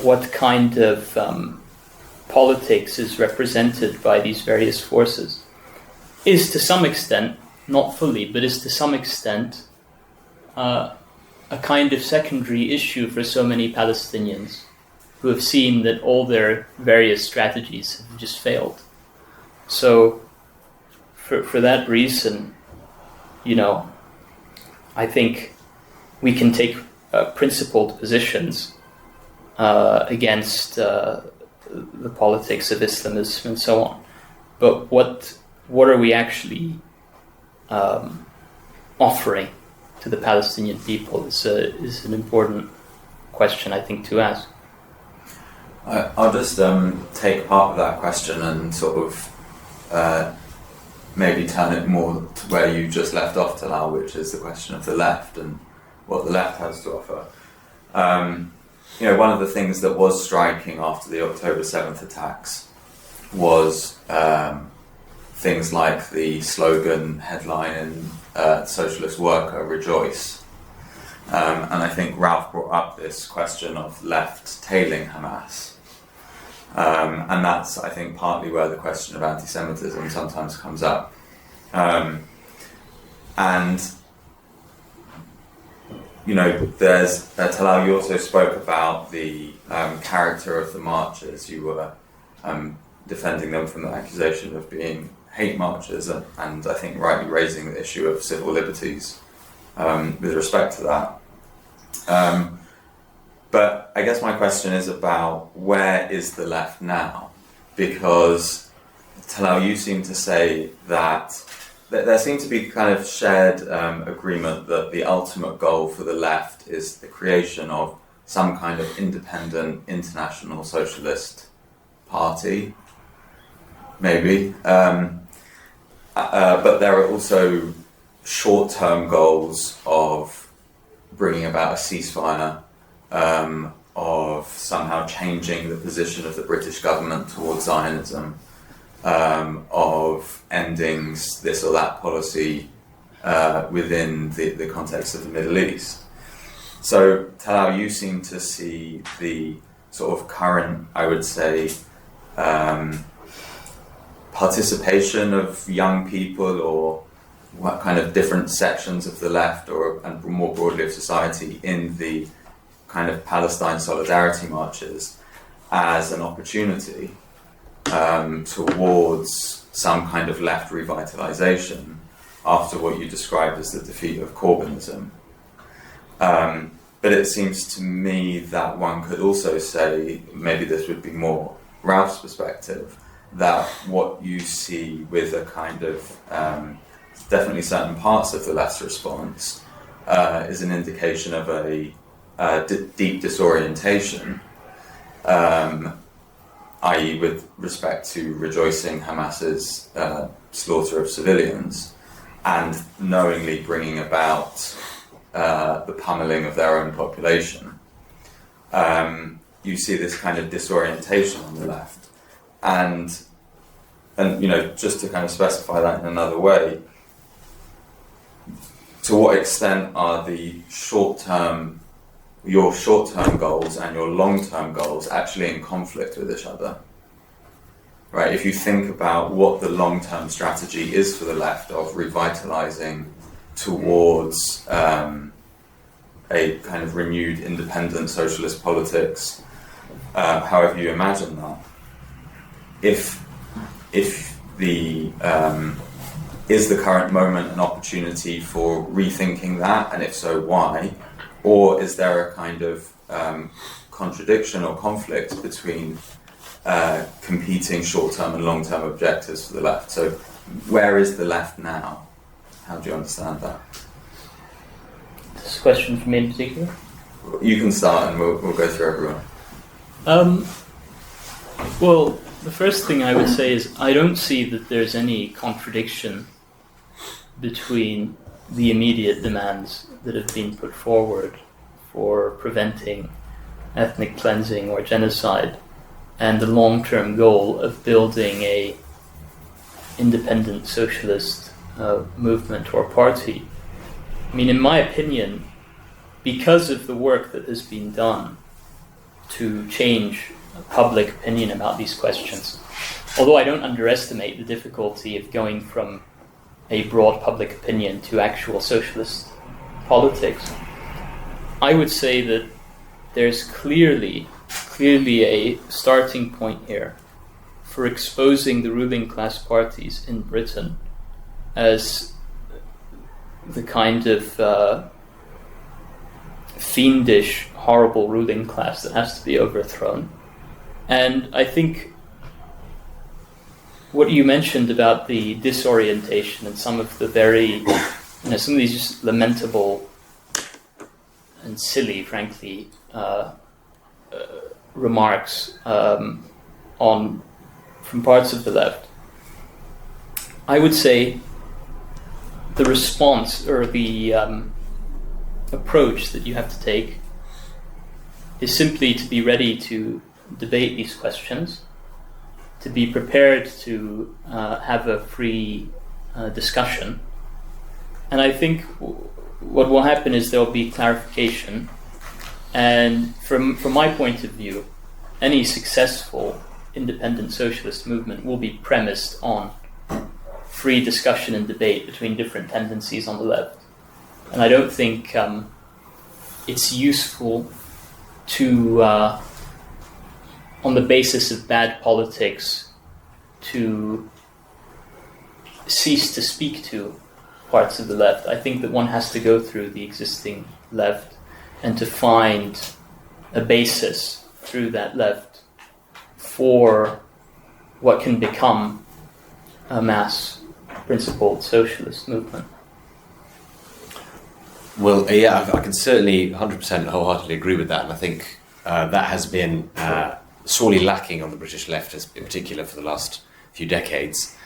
what kind of politics is represented by these various forces is to some extent, not fully, but is to some extent a kind of secondary issue for so many Palestinians who have seen that all their various strategies have just failed. So for that reason, I think we can take principled positions against the politics of Islamism and so on. But what are we actually offering to the Palestinian people is an important question, I think, to ask. I'll just take part of that question and sort of maybe turn it more to where you just left off, Talal, which is the question of the left and what the left has to offer. One of the things that was striking after the October 7th attacks was things like the slogan headline in Socialist Worker, Rejoice. And I think Ralph brought up this question of left tailing Hamas. And that's, I think, partly where the question of anti-Semitism sometimes comes up. There's Talal, you also spoke about the character of the marches. You were defending them from the accusation of being hate marches, and I think rightly raising the issue of civil liberties with respect to that. But I guess my question is about where is the left now? Because, Talal, you seem to say that there seems to be kind of shared agreement that the ultimate goal for the left is the creation of some kind of independent international socialist party, maybe. But there are also short-term goals of bringing about a ceasefire, of somehow changing the position of the British government towards Zionism, of ending this or that policy within the context of the Middle East. So, Talal, you seem to see the sort of current, I would say, participation of young people or what kind of different sections of the left and more broadly of society in the kind of Palestine solidarity marches as an opportunity towards some kind of left revitalization after what you described as the defeat of Corbynism. But it seems to me that one could also say, maybe this would be more Ralph's perspective, that what you see with a kind of definitely certain parts of the left's response is an indication of a deep disorientation, i.e. with respect to rejoicing Hamas's slaughter of civilians and knowingly bringing about the pummeling of their own population. You see this kind of disorientation on the left. And just to kind of specify that in another way, to what extent are your short-term goals and your long-term goals actually in conflict with each other? Right? If you think about what the long-term strategy is for the left of revitalizing towards a kind of renewed independent socialist politics, however you imagine that, if the is the current moment an opportunity for rethinking that, and if so, why? Or is there a kind of contradiction or conflict between competing short-term and long-term objectives for the left? So where is the left now? How do you understand that? This question for me in particular? You can start and we'll go through everyone. Well, the first thing I would say is I don't see that there's any contradiction between the immediate demands that have been put forward for preventing ethnic cleansing or genocide and the long-term goal of building a independent socialist movement or party. I mean, in my opinion, because of the work that has been done to change public opinion about these questions, although I don't underestimate the difficulty of going from a broad public opinion to actual socialist politics, I would say that there's clearly a starting point here for exposing the ruling class parties in Britain as the kind of fiendish, horrible ruling class that has to be overthrown. And I think what you mentioned about the disorientation and some of the very, some of these just lamentable and silly, frankly, remarks from parts of the left, I would say the response or the approach that you have to take is simply to be ready to debate these questions, to be prepared to have a free discussion. And I think what will happen is there will be clarification. And from my point of view, any successful independent socialist movement will be premised on free discussion and debate between different tendencies on the left. And I don't think it's useful to, on the basis of bad politics, to cease to speak to parts of the left. I think that one has to go through the existing left and to find a basis through that left for what can become a mass principled socialist movement. Well, yeah, I can certainly 100% wholeheartedly agree with that, and I think that has been sorely lacking on the British left, in particular for the last few decades.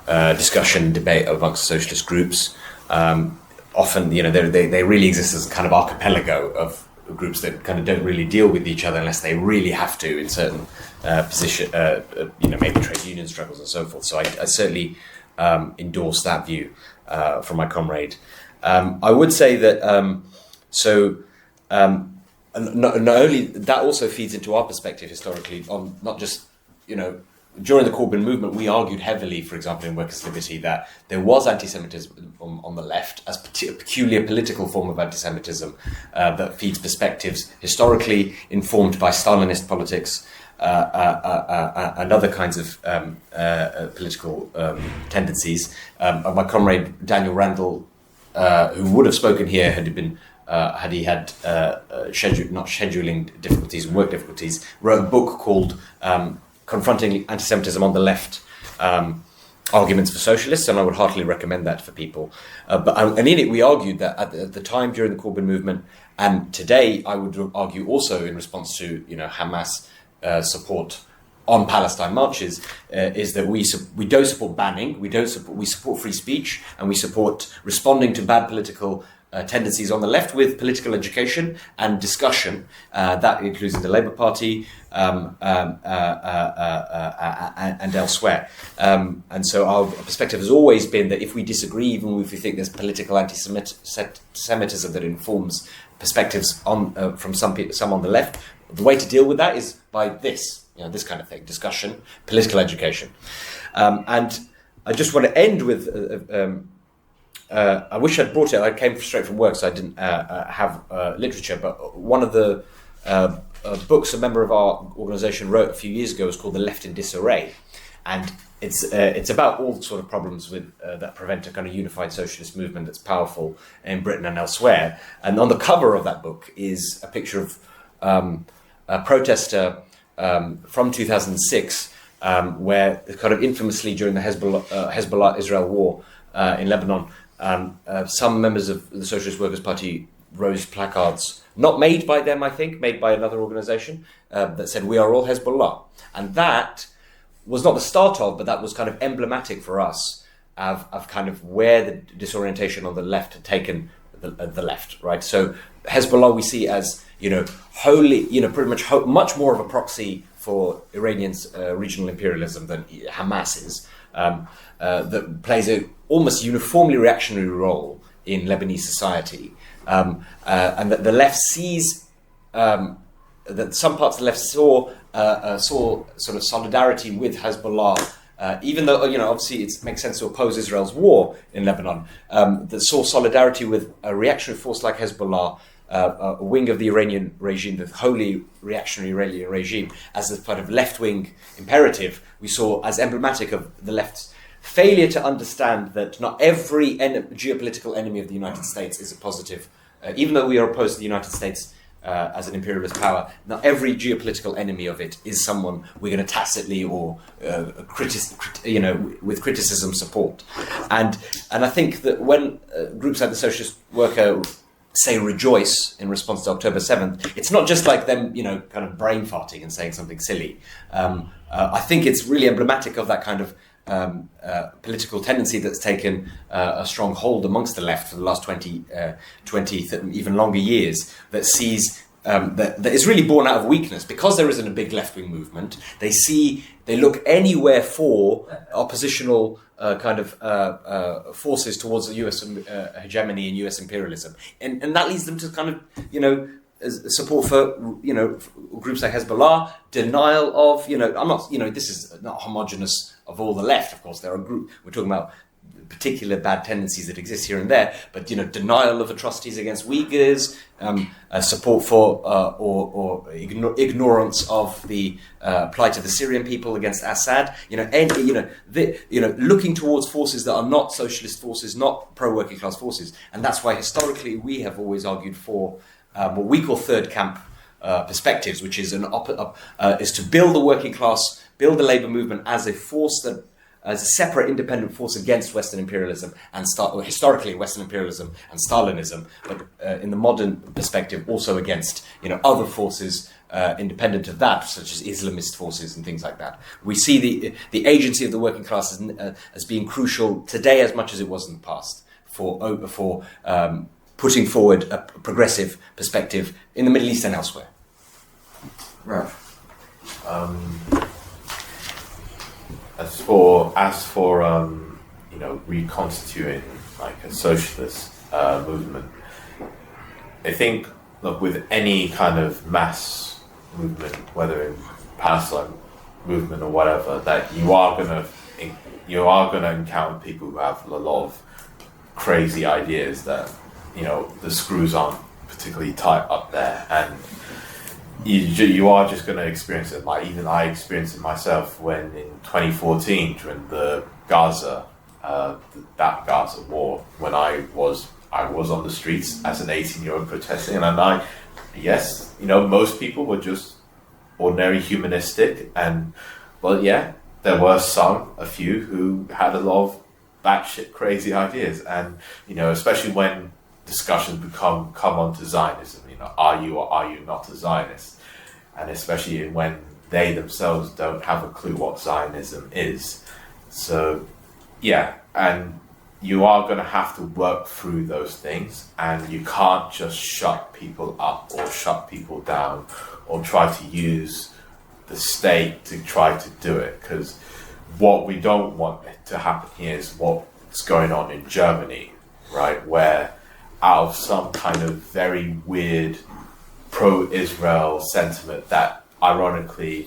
Discussion, debate amongst socialist groups. Often, they really exist as a kind of archipelago of groups that kind of don't really deal with each other unless they really have to in certain maybe trade union struggles and so forth. So I certainly endorse that view from my comrade. I would say that not only that also feeds into our perspective historically on not just during the Corbyn movement, we argued heavily, for example, in Workers' Liberty, that there was anti-Semitism on the left as a peculiar political form of anti-Semitism that feeds perspectives historically informed by Stalinist politics and other kinds of political tendencies. My comrade Daniel Randall, who would have spoken here had he had scheduling difficulties and work difficulties, wrote a book called Confronting Anti-Semitism on the Left, Arguments for Socialists, and I would heartily recommend that for people. And in it we argued that at the time during the Corbyn movement, and today I would argue also in response to Hamas support on Palestine marches, is that we don't support banning, we support free speech, and we support responding to bad political tendencies on the left with political education and discussion. That includes in the Labour Party and elsewhere. And so our perspective has always been that if we disagree, even if we think there's political anti-Semitism that informs perspectives from some on the left, the way to deal with that is by this kind of thing: discussion, political education. And I just want to end with. I wish I'd brought it. I came straight from work, so I didn't have literature. But one of the books a member of our organisation wrote a few years ago was called "The Left in Disarray," and it's about all the sort of problems with that prevent a kind of unified socialist movement that's powerful in Britain and elsewhere. And on the cover of that book is a picture of a protester from 2006, where kind of infamously during the Hezbollah-Israel war in Lebanon. Some members of the Socialist Workers' Party rose placards, not made by them, I think, made by another organisation, that said, "We are all Hezbollah." And that was not the start of, but that was kind of emblematic for us of kind of where the disorientation on the left had taken the left, right? So Hezbollah we see as, wholly, pretty much much more of a proxy for Iranian's regional imperialism than Hamas is. That plays a almost uniformly reactionary role in Lebanese society, and that the left sees that some parts of the left saw sort of solidarity with Hezbollah, even though obviously it makes sense to oppose Israel's war in Lebanon. That saw solidarity with a reactionary force like Hezbollah a wing of the Iranian regime, the wholly reactionary Iranian regime, as a kind of left-wing imperative, we saw as emblematic of the left's failure to understand that not every geopolitical enemy of the United States is a positive. Even though we are opposed to the United States as an imperialist power, not every geopolitical enemy of it is someone we're going to tacitly or with criticism support. And I think that when groups like the Socialist Worker say rejoice in response to October 7th, it's not just like them, kind of brain farting and saying something silly. I think it's really emblematic of that kind of political tendency that's taken a strong hold amongst the left for the last 20 even longer years, that sees that is really born out of weakness. Because there isn't a big left-wing movement, they look anywhere for oppositional forces towards the US hegemony and US imperialism, and that leads them to kind of support for groups like Hezbollah, denial of I'm not this is not homogenous of all the left. Of course, there are groups we're talking about particular bad tendencies that exist here and there, but denial of atrocities against Uyghurs, support for or ignorance of the plight of the Syrian people against Assad. Looking towards forces that are not socialist forces, not pro-working class forces, and that's why historically we have always argued for what we call third camp perspectives, which is is to build the working class, build the labour movement as a force as a separate independent force against Western imperialism and historically Western imperialism and Stalinism, but in the modern perspective also against other forces independent of that, such as Islamist forces and things like that. We see the agency of the working class as being crucial today as much as it was in the past for putting forward a progressive perspective in the Middle East and elsewhere. Right. As for reconstituting like a socialist movement, I think with any kind of mass movement, whether in Palestine movement or whatever, that you are gonna encounter people who have a lot of crazy ideas that the screws aren't particularly tight up there, and you are just going to experience it. Like even I experienced it myself when in 2014 during the Gaza war, when I was on the streets as an 18-year-old protesting, and most people were just ordinary humanistic, there were a few who had a lot of batshit crazy ideas, and especially when discussions come onto Zionism. Are you or are you not a Zionist? And especially when they themselves don't have a clue what Zionism is. So, and you are going to have to work through those things, and you can't just shut people up or shut people down or try to use the state to try to do it, because what we don't want to happen here is what's going on in Germany, right, where out of some kind of very weird pro-Israel sentiment that ironically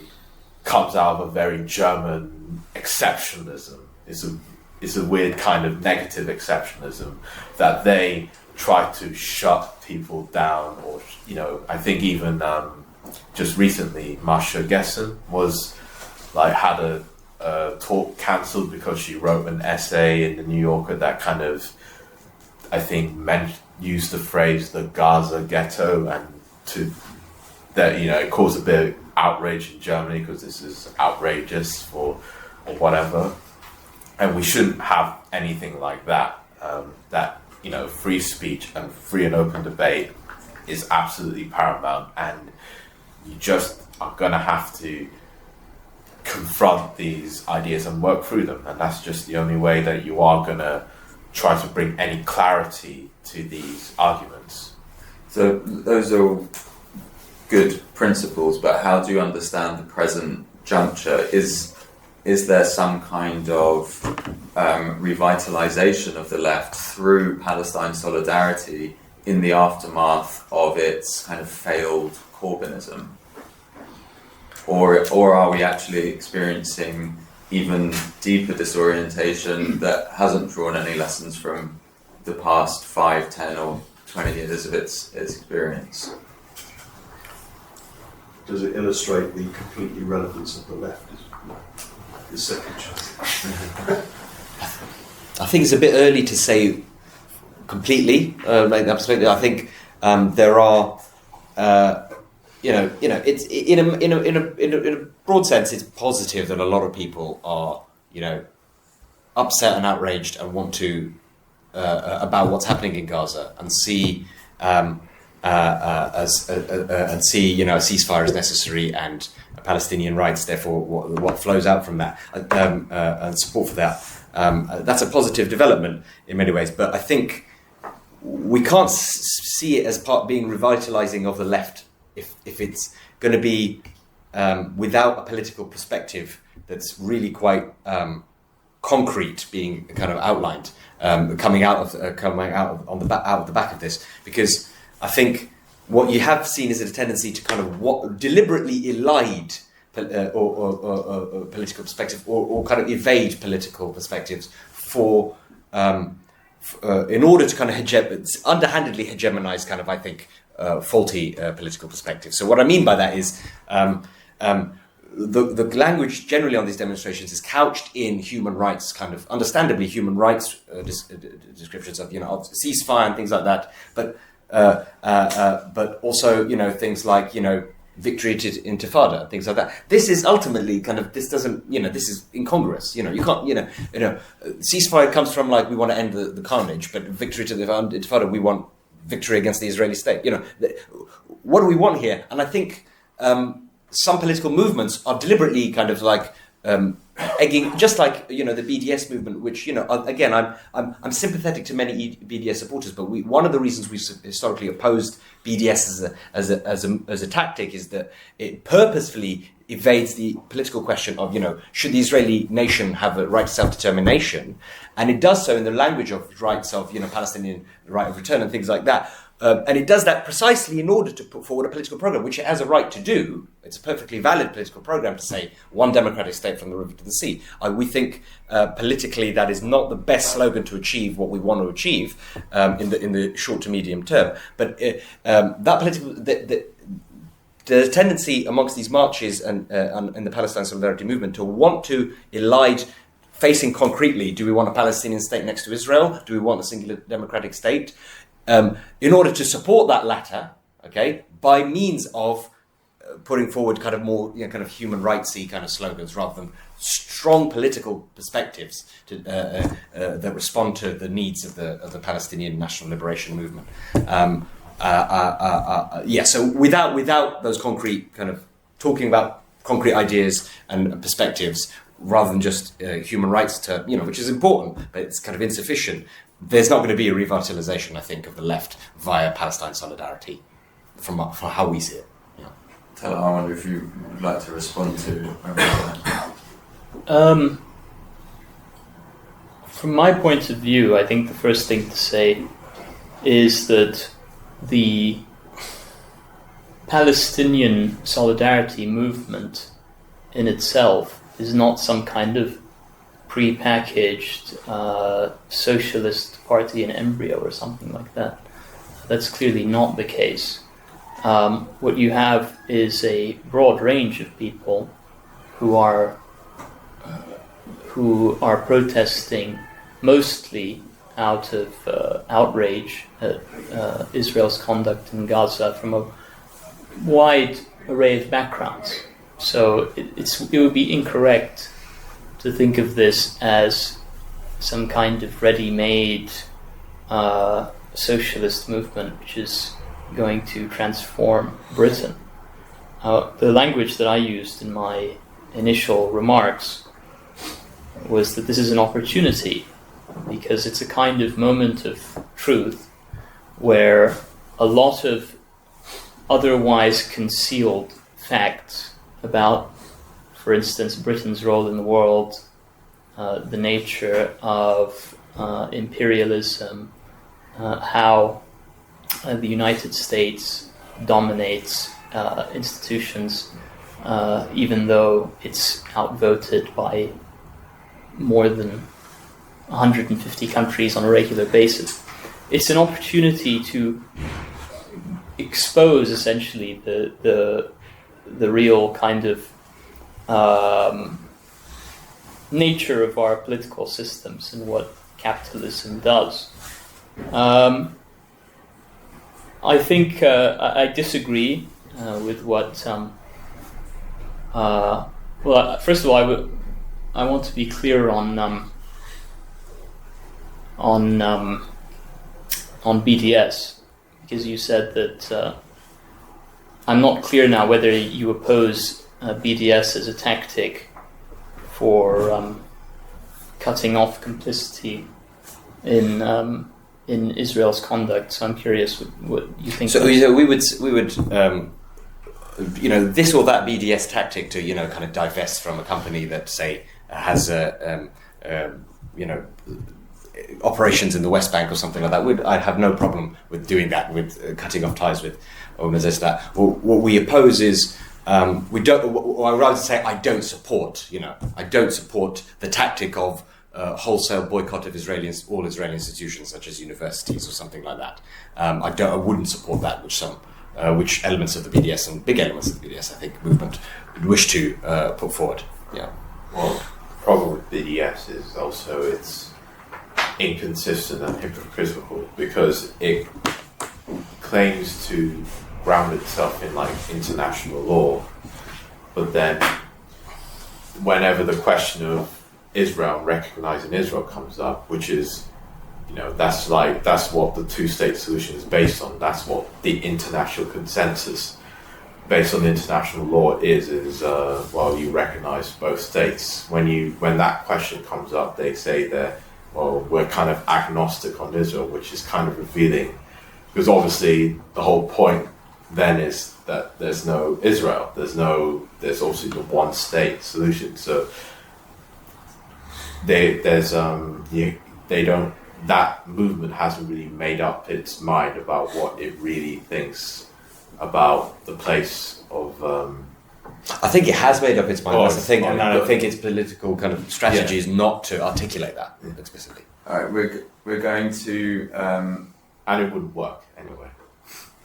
comes out of a very German exceptionalism. It's a weird kind of negative exceptionalism that they try to shut people down, or I think even just recently Masha Gessen had a talk cancelled because she wrote an essay in the New Yorker that kind of used the phrase the Gaza ghetto, and it caused a bit of outrage in Germany because this is outrageous or whatever, and we shouldn't have anything like that. Free speech and free and open debate is absolutely paramount, and you just are going to have to confront these ideas and work through them, and that's just the only way that you are going to try to bring any clarity to these arguments. So those are all good principles, but how do you understand the present juncture? Is there some kind of revitalization of the left through Palestine solidarity in the aftermath of its kind of failed Corbynism? Or are we actually experiencing even deeper disorientation that hasn't drawn any lessons from the past 5, 10 or 20 years of its experience. Does it illustrate the complete irrelevance of the left? The second choice. I think it's a bit early to say completely. Like that perspective, I think there are, it's in a broad sense, it's positive that a lot of people are, upset and outraged and want to about what's happening in Gaza and see a ceasefire as necessary and Palestinian rights. Therefore, what flows out from that and support for that. That's a positive development in many ways, but I think we can't see it as being revitalizing of the left if it's going to be without a political perspective that's really quite concrete, being kind of outlined, coming out of the back of this, because I think what you have seen is a tendency to kind of deliberately elide or political perspective or kind of evade political perspectives for in order to kind of underhandedly hegemonize kind of, I think, faulty political perspectives. So what I mean by that is the language generally on these demonstrations is couched in human rights, kind of understandably human rights descriptions of ceasefire and things like that, but also things like victory to intifada and things like that. This is ultimately kind of, this doesn't, this is incongruous. You can't, ceasefire comes from like, we want to end the carnage, but victory to the intifada, we want victory against the Israeli state. What do we want here? And I think some political movements are deliberately kind of like egging, just like the BDS movement, which again I'm sympathetic to many BDS supporters, but one of the reasons we've historically opposed BDS as a tactic is that it purposefully evades the political question of should the Israeli nation have a right to self-determination, and it does so in the language of rights of Palestinian right of return and things like that. And it does that precisely in order to put forward a political program, which it has a right to do. It's a perfectly valid political program to say one democratic state from the river to the sea. We think politically that is not the best slogan to achieve what we want to achieve in the short to medium term. But that political the tendency amongst these marches and in the Palestine Solidarity movement to want to elide facing concretely: do we want a Palestinian state next to Israel? Do we want a singular democratic state? In order to support that latter, by means of putting forward kind of more, kind of human rightsy kind of slogans rather than strong political perspectives that respond to the needs of the Palestinian national liberation movement. So without those concrete kind of talking about concrete ideas and perspectives, rather than just human rights which is important, but it's kind of insufficient. There's not going to be a revitalization, I think, of the left via Palestine solidarity, from how we see it. Yeah. Taylor, I wonder if you would like to respond to From my point of view, I think the first thing to say is that the Palestinian solidarity movement in itself is not some kind of pre-packaged socialist party in embryo or something like that. That's clearly not the case. What you have is a broad range of people who are protesting mostly out of outrage at Israel's conduct in Gaza from a wide array of backgrounds. So it would be incorrect to think of this as some kind of ready-made socialist movement which is going to transform Britain. The language that I used in my initial remarks was that this is an opportunity, because it's a kind of moment of truth where a lot of otherwise concealed facts about, for instance, Britain's role in the world, the nature of imperialism, how the United States dominates institutions, even though it's outvoted by more than 150 countries on a regular basis. It's an opportunity to expose essentially the real kind of nature of our political systems and what capitalism does. I think I disagree with what. Well, first of all, I want to be clear on BDS, because you said that I'm not clear now whether you oppose BDS as a tactic for cutting off complicity in Israel's conduct. So I'm curious what you think. So we would this or that BDS tactic to kind of divest from a company that say has operations in the West Bank or something like that. I'd have no problem with doing that, with cutting off ties with organizations like that. Well, what we oppose is we don't, or I'd rather say I don't support the tactic of wholesale boycott of all Israeli institutions such as universities or something like that. I wouldn't support that, which elements of the BDS and big elements of the BDS, I think, movement would wish to put forward. Yeah. Well, the problem with BDS is also it's inconsistent and hypocritical because it claims to ground itself in international law, but then whenever the question of Israel, recognizing Israel comes up, which is that's what the two-state solution is based on. That's what the international consensus based on international law is you recognize both states. When that question comes up, they say that we're kind of agnostic on Israel, which is kind of revealing, because obviously the whole point then is that there's no Israel, there's also the one state solution. So that movement hasn't really made up its mind about what it really thinks about the place of. I think it has made up its mind. That's the thing, and I think its political kind of strategy is not to articulate that explicitly. All right, we're going to, and it would work anyway.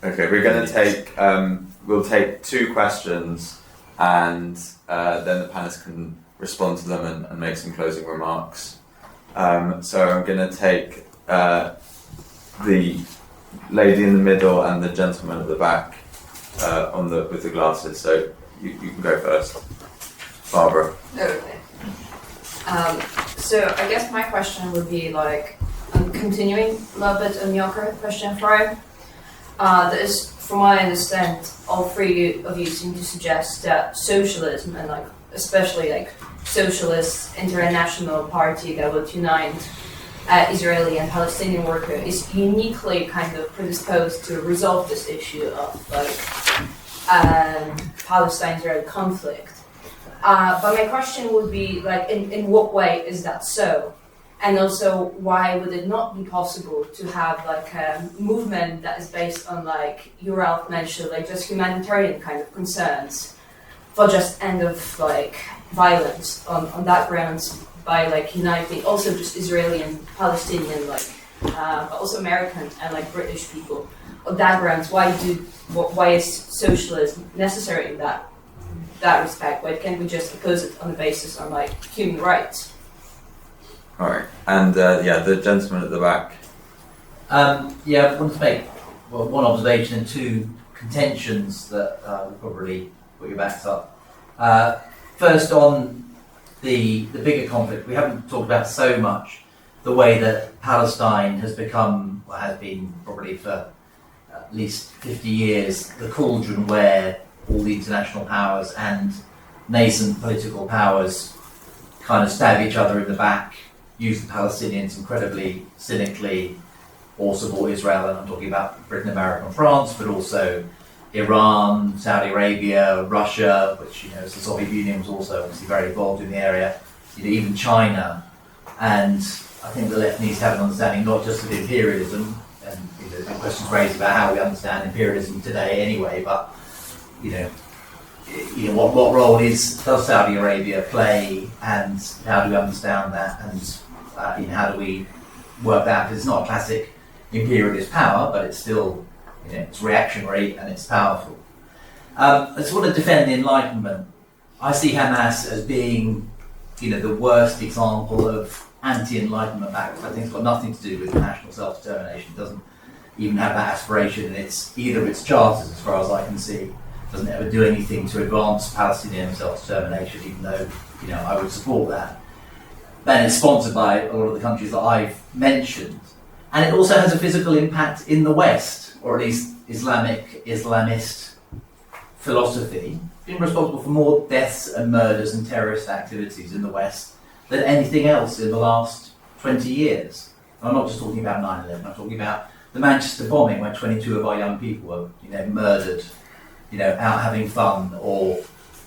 Okay, we're going to take. We'll take 2 questions, and then the panelists can respond to them and make some closing remarks. So I'm going to take the lady in the middle and the gentleman at the back with the glasses. So you can go first, Barbara. Okay. So I guess my question would be continuing a little bit on your question, Fry. From what I understand, all 3 of you seem to suggest that socialism and especially socialist international party that would unite Israeli and Palestinian workers is uniquely kind of predisposed to resolve this issue of Palestine-Israel conflict. But my question would be in what way is that so? And also, why would it not be possible to have a movement that is based on Ural mentioned, just humanitarian kind of concerns for just end of violence on that grounds by uniting also just Israeli and Palestinian but also American and British people on that grounds. Why is socialism necessary in that respect? Why can't we just oppose it on the basis on human rights? All right, and the gentleman at the back. I want to make one observation and 2 contentions that will probably put your backs up. First, on the bigger conflict, we haven't talked about so much the way that Palestine has become, has been probably for at least 50 years, the cauldron where all the international powers and nascent political powers kind of stab each other in the back, use the Palestinians incredibly cynically, or support Israel, and I'm talking about Britain, America and France, but also Iran, Saudi Arabia, Russia, which as the Soviet Union was also obviously very involved in the area, even China. And I think the left needs to have an understanding not just of imperialism, and the questions raised about how we understand imperialism today anyway, but what role does Saudi Arabia play, and how do we understand that? And how do we work that? Because it's not a classic imperialist power, but it's still, it's reactionary and it's powerful. I just want to defend the Enlightenment. I see Hamas as being, the worst example of anti-Enlightenment act. I think it's got nothing to do with national self-determination. It doesn't even have that aspiration in either of its charters, as far as I can see. It doesn't ever do anything to advance Palestinian self-determination, even though, I would support that. And it's sponsored by a lot of the countries that I've mentioned. And it also has a physical impact in the West, or at least Islamist philosophy, been responsible for more deaths and murders and terrorist activities in the West than anything else in the last 20 years. And I'm not just talking about 9/11, I'm talking about the Manchester bombing where 22 of our young people were murdered, out having fun, or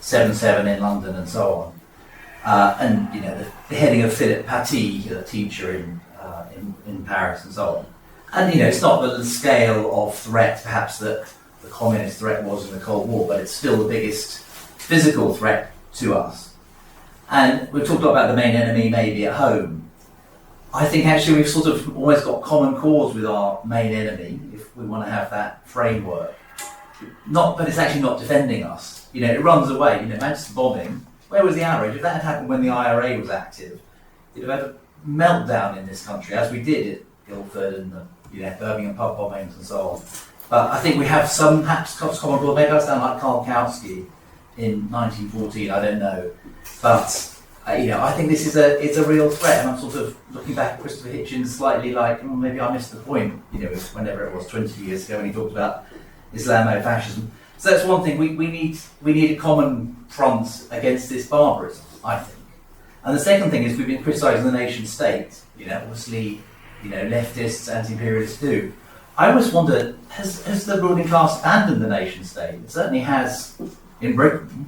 7/7 in London and so on. And the heading of Philip Paty, a teacher in Paris and so on. And it's not the scale of threat perhaps that the communist threat was in the Cold War, but it's still the biggest physical threat to us. And we've talked a lot about the main enemy maybe at home. I think actually we've sort of almost got common cause with our main enemy, if we want to have that framework. But it's actually not defending us. It runs away. Manchester bombing, where was the outrage? If that had happened when the IRA was active, you'd have had a meltdown in this country, as we did at Guildford and the Birmingham pub bombings and so on. But I think we have some perhaps common cause. Maybe I sound like Karl Kautsky in 1914, I don't know. But I think this is a real threat, and I'm sort of looking back at Christopher Hitchens slightly like, maybe I missed the point, whenever it was 20 years ago when he talked about Islamofascism. So that's one thing, we need a common front against this barbarism, I think. And the second thing is we've been criticising the nation state, obviously, leftists, anti-imperialists do. I always wonder, has the ruling class abandoned the nation state? It certainly has in Britain.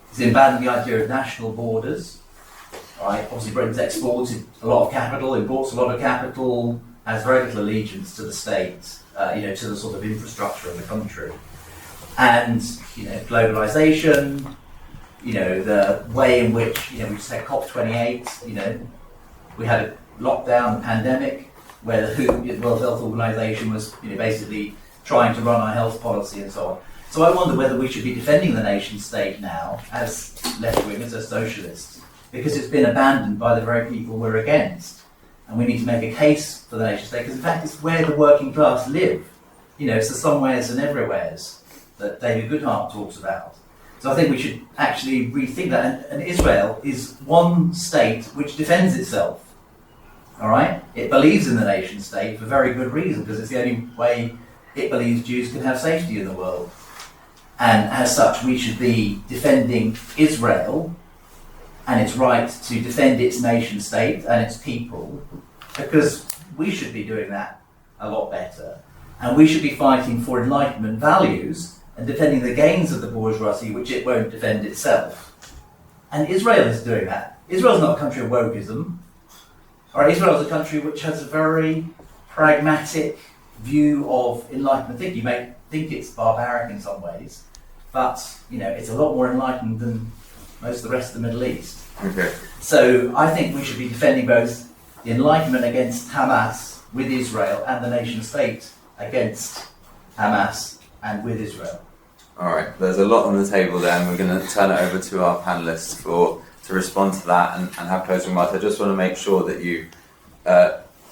It's abandoned the idea of national borders. Right? Obviously Britain's exported a lot of capital, imports a lot of capital, has very little allegiance to the state, to the sort of infrastructure of the country. And, globalisation, the way in which, we just had COP28, we had a lockdown, a pandemic, where the World Health Organization was basically trying to run our health policy and so on. So I wonder whether we should be defending the nation state now as left-wingers, as socialists, because it's been abandoned by the very people we're against. And we need to make a case for the nation state, because in fact it's where the working class live. It's the somewheres and everywheres that David Goodhart talks about. So I think we should actually rethink that. And Israel is one state which defends itself. All right? It believes in the nation state for very good reason, because it's the only way it believes Jews can have safety in the world. And as such, we should be defending Israel and its right to defend its nation state and its people, because we should be doing that a lot better. And we should be fighting for Enlightenment values and defending the gains of the bourgeoisie, which it won't defend itself. And Israel is doing that. Israel's not a country of wokeism. Israel is a country which has a very pragmatic view of Enlightenment thinking. You may think it's barbaric in some ways, but it's a lot more enlightened than most of the rest of the Middle East. Okay. So I think we should be defending both the Enlightenment against Hamas with Israel and the nation state against Hamas and with Israel. All right, there's a lot on the table there, and we're going to turn it over to our panelists to respond to that and have closing remarks. I just want to make sure that you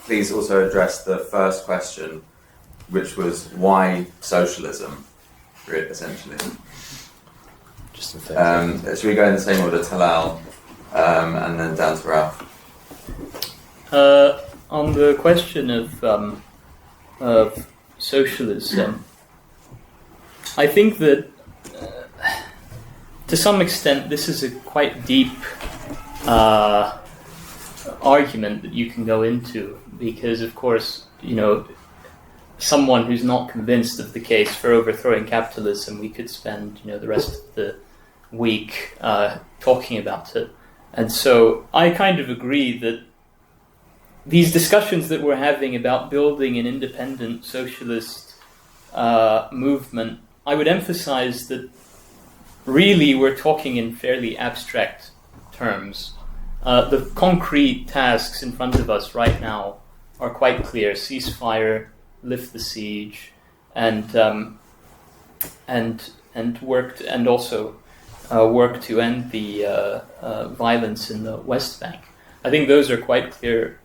please also address the first question, which was why socialism, essentially. Just in fact. Should we go in the same order, Talal, and then down to Ralph? On the question of socialism, I think that to some extent this is a quite deep argument that you can go into, because of course, someone who's not convinced of the case for overthrowing capitalism, we could spend the rest of the week talking about it. And so I kind of agree that these discussions that we're having about building an independent socialist movement, I would emphasize that really we're talking in fairly abstract terms. The concrete tasks in front of us right now are quite clear: ceasefire, lift the siege, and work to end the violence in the West Bank. I think those are quite clear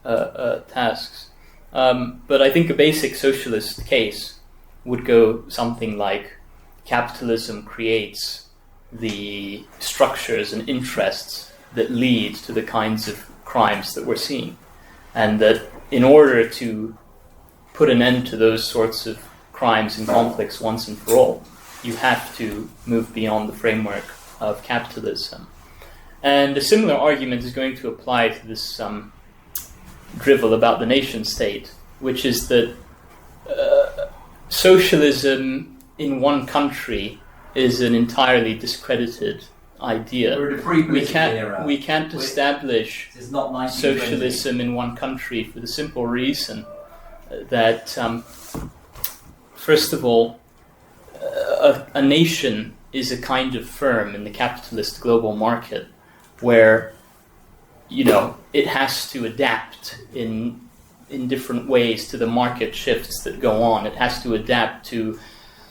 tasks. But I think a basic socialist case would go something like: capitalism creates the structures and interests that lead to the kinds of crimes that we're seeing, and that in order to put an end to those sorts of crimes and conflicts once and for all, you have to move beyond the framework of capitalism. And a similar argument is going to apply to this drivel about the nation state, which is that socialism in one country is an entirely discredited idea. We're in a pre-political era. We can't establish This is not 1920. socialism in one country for the simple reason that, first of all, a nation is a kind of firm in the capitalist global market where, it has to adapt in different ways to the market shifts that go on. It has to adapt to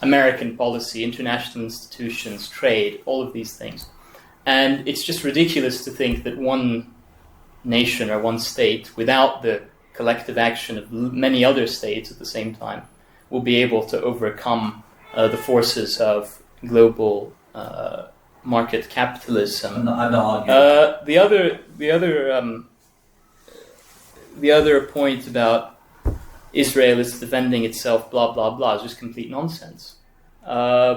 American policy, international institutions, trade, all of these things. And it's just ridiculous to think that one nation or one state, without the collective action of many other states at the same time, will be able to overcome the forces of global market capitalism. I'm not arguing. The other point about Israel is defending itself, blah blah blah, is just complete nonsense. I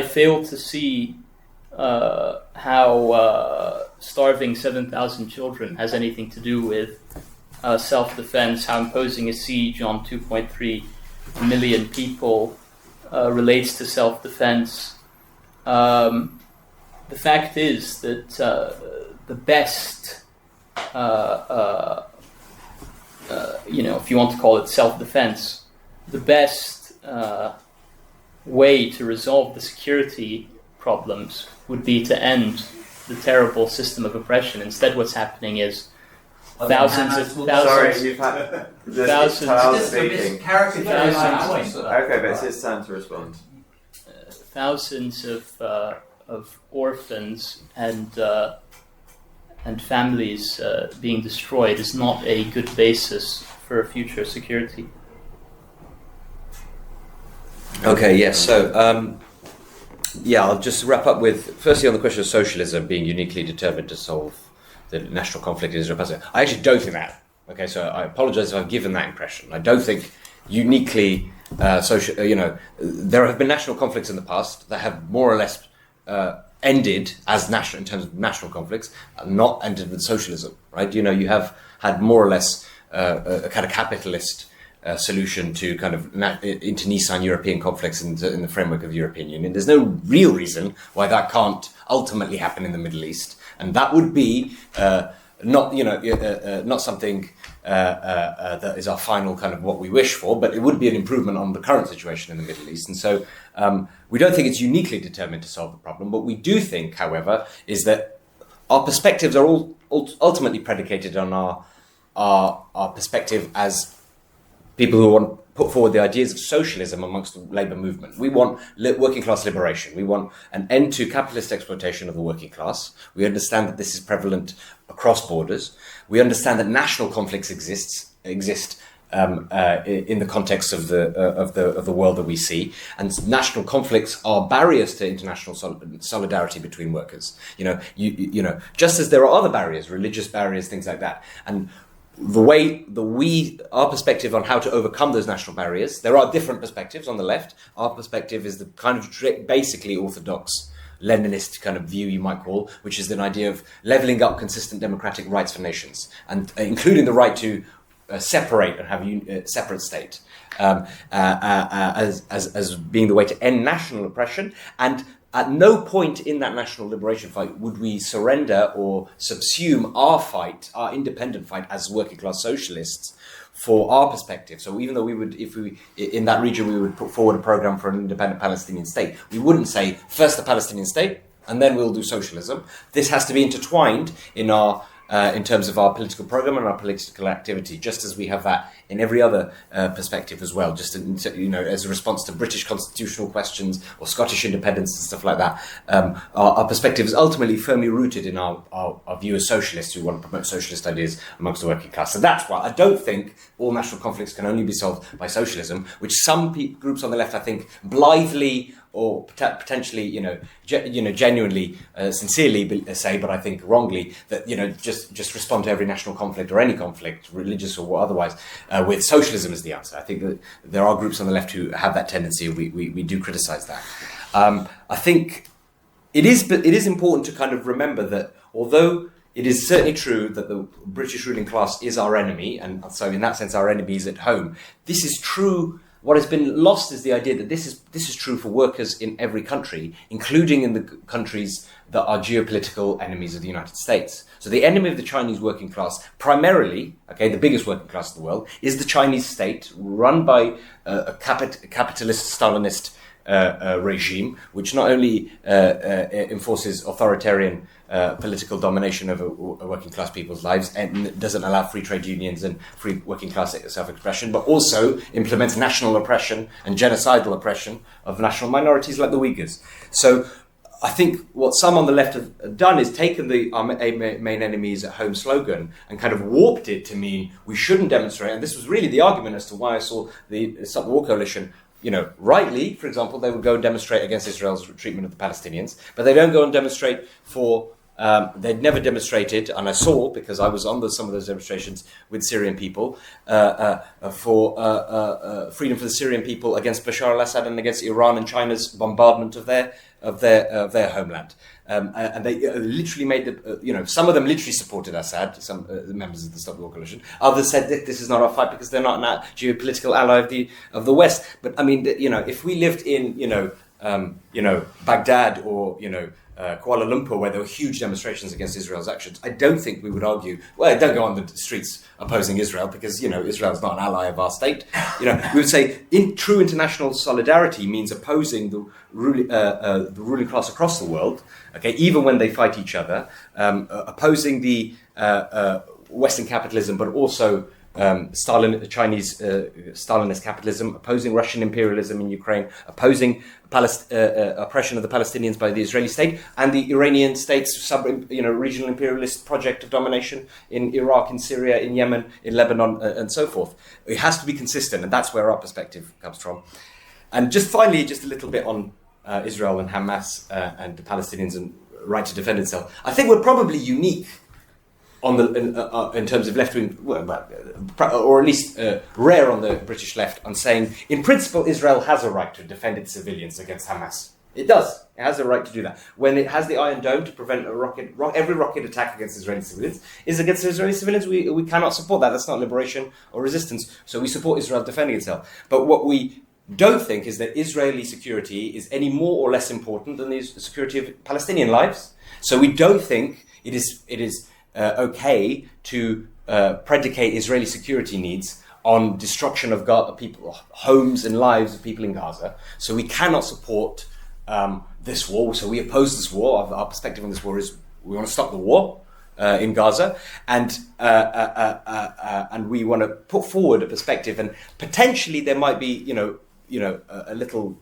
fail to see how starving 7,000 children has anything to do with self-defense, how imposing a siege on 2.3 million people relates to self-defense. The fact is that the best, if you want to call it self-defense, the best way to resolve the security problems would be to end the terrible system of oppression. Instead, what's happening is thousands. Sorry, you've had thousands. Tal's speaking. Thousands. Okay, but it's his turn to respond. Thousands of orphans and families being destroyed is not a good basis for future security. Okay, yes. So, I'll just wrap up with, firstly, on the question of socialism being uniquely determined to solve the national conflict in Israel-Palestine. I actually don't think that. Okay, so I apologize if I've given that impression. I don't think uniquely there have been national conflicts in the past that have more or less ended as national, in terms of national conflicts, not ended with socialism, right? You have had more or less a kind of capitalist solution to kind of internecine European conflicts in the framework of the European Union. There's no real reason why that can't ultimately happen in the Middle East, and that would be not something that is our final kind of what we wish for, but it would be an improvement on the current situation in the Middle East. And so we don't think it's uniquely determined to solve the problem. What we do think, however, is that our perspectives are all ultimately predicated on our perspective as people who want to put forward the ideas of socialism amongst the labour movement. We want working class liberation. We want an end to capitalist exploitation of the working class. We understand that this is prevalent across borders. We understand that national conflicts exist in the context of the world that we see, and national conflicts are barriers to international solidarity between workers. Just as there are other barriers, religious barriers, things like that, and the way our perspective on how to overcome those national barriers, there are different perspectives on the left. Our perspective is the kind of basically orthodox Leninist kind of view, you might call, which is an idea of leveling up consistent democratic rights for nations, and including the right to separate and have a separate state as being the way to end national oppression. And at no point in that national liberation fight would we surrender or subsume our fight, our independent fight as working class socialists, for our perspective. So even though in that region we would put forward a program for an independent Palestinian state, we wouldn't say first the Palestinian state, and then we'll do socialism. This has to be intertwined in our in terms of our political program and our political activity, just as we have that in every other perspective as well, just as a response to British constitutional questions or Scottish independence and stuff like that. Our perspective is ultimately firmly rooted in our view as socialists who want to promote socialist ideas amongst the working class. So that's why I don't think all national conflicts can only be solved by socialism, which some groups on the left, I think, blithely or potentially, genuinely, sincerely say, but I think wrongly, that just respond to every national conflict or any conflict, religious or otherwise, with socialism as the answer. I think that there are groups on the left who have that tendency. We do criticise that. I think it is important to kind of remember that although it is certainly true that the British ruling class is our enemy, and so in that sense our enemy is at home, this is true. What has been lost is the idea that this is true for workers in every country, including in the countries that are geopolitical enemies of the United States. So the enemy of the Chinese working class, primarily, the biggest working class in the world, is the Chinese state, run by a capitalist Stalinist regime, which not only enforces authoritarian political domination over working class people's lives and doesn't allow free trade unions and free working class self-expression, but also implements national oppression and genocidal oppression of national minorities like the Uyghurs. So I think what some on the left have done is taken the our main enemies at home slogan and kind of warped it to mean we shouldn't demonstrate. And this was really the argument as to why I saw the Stop the War Coalition, rightly, for example, they would go and demonstrate against Israel's treatment of the Palestinians, but they don't go and demonstrate for they'd never demonstrated, and I saw, because I was on some of those demonstrations with Syrian people, for freedom for the Syrian people against Bashar al-Assad and against Iran and China's bombardment of their homeland. And they literally made some of them literally supported Assad, some members of the Stop the War Coalition. Others said that this is not our fight because they're not a geopolitical ally of the West. But I mean, if we lived in Baghdad or Kuala Lumpur, where there were huge demonstrations against Israel's actions, I don't think we would argue, well, don't go on the streets opposing Israel because, Israel's not an ally of our state. We would say true international solidarity means opposing the ruling class across the world, even when they fight each other, opposing the Western capitalism, but also Chinese Stalinist capitalism, opposing Russian imperialism in Ukraine, opposing oppression of the Palestinians by the Israeli state, and the Iranian state's regional imperialist project of domination in Iraq, in Syria, in Yemen, in Lebanon, and so forth. It has to be consistent, and that's where our perspective comes from. And just finally, just a little bit on Israel and Hamas and the Palestinians and right to defend itself. I think we're probably unique in terms of left-wing, or at least rare on the British left, on saying, in principle, Israel has a right to defend its civilians against Hamas. It does. It has a right to do that. When it has the Iron Dome to prevent every rocket attack against Israeli civilians is against Israeli civilians. We cannot support that. That's not liberation or resistance. So we support Israel defending itself. But what we don't think is that Israeli security is any more or less important than the security of Palestinian lives. So we don't think it is okay to predicate Israeli security needs on destruction of people, homes and lives of people in Gaza. So we cannot support this war. So we oppose this war. Our perspective on this war is we want to stop the war in Gaza, and we want to put forward a perspective. And potentially there might be, a little,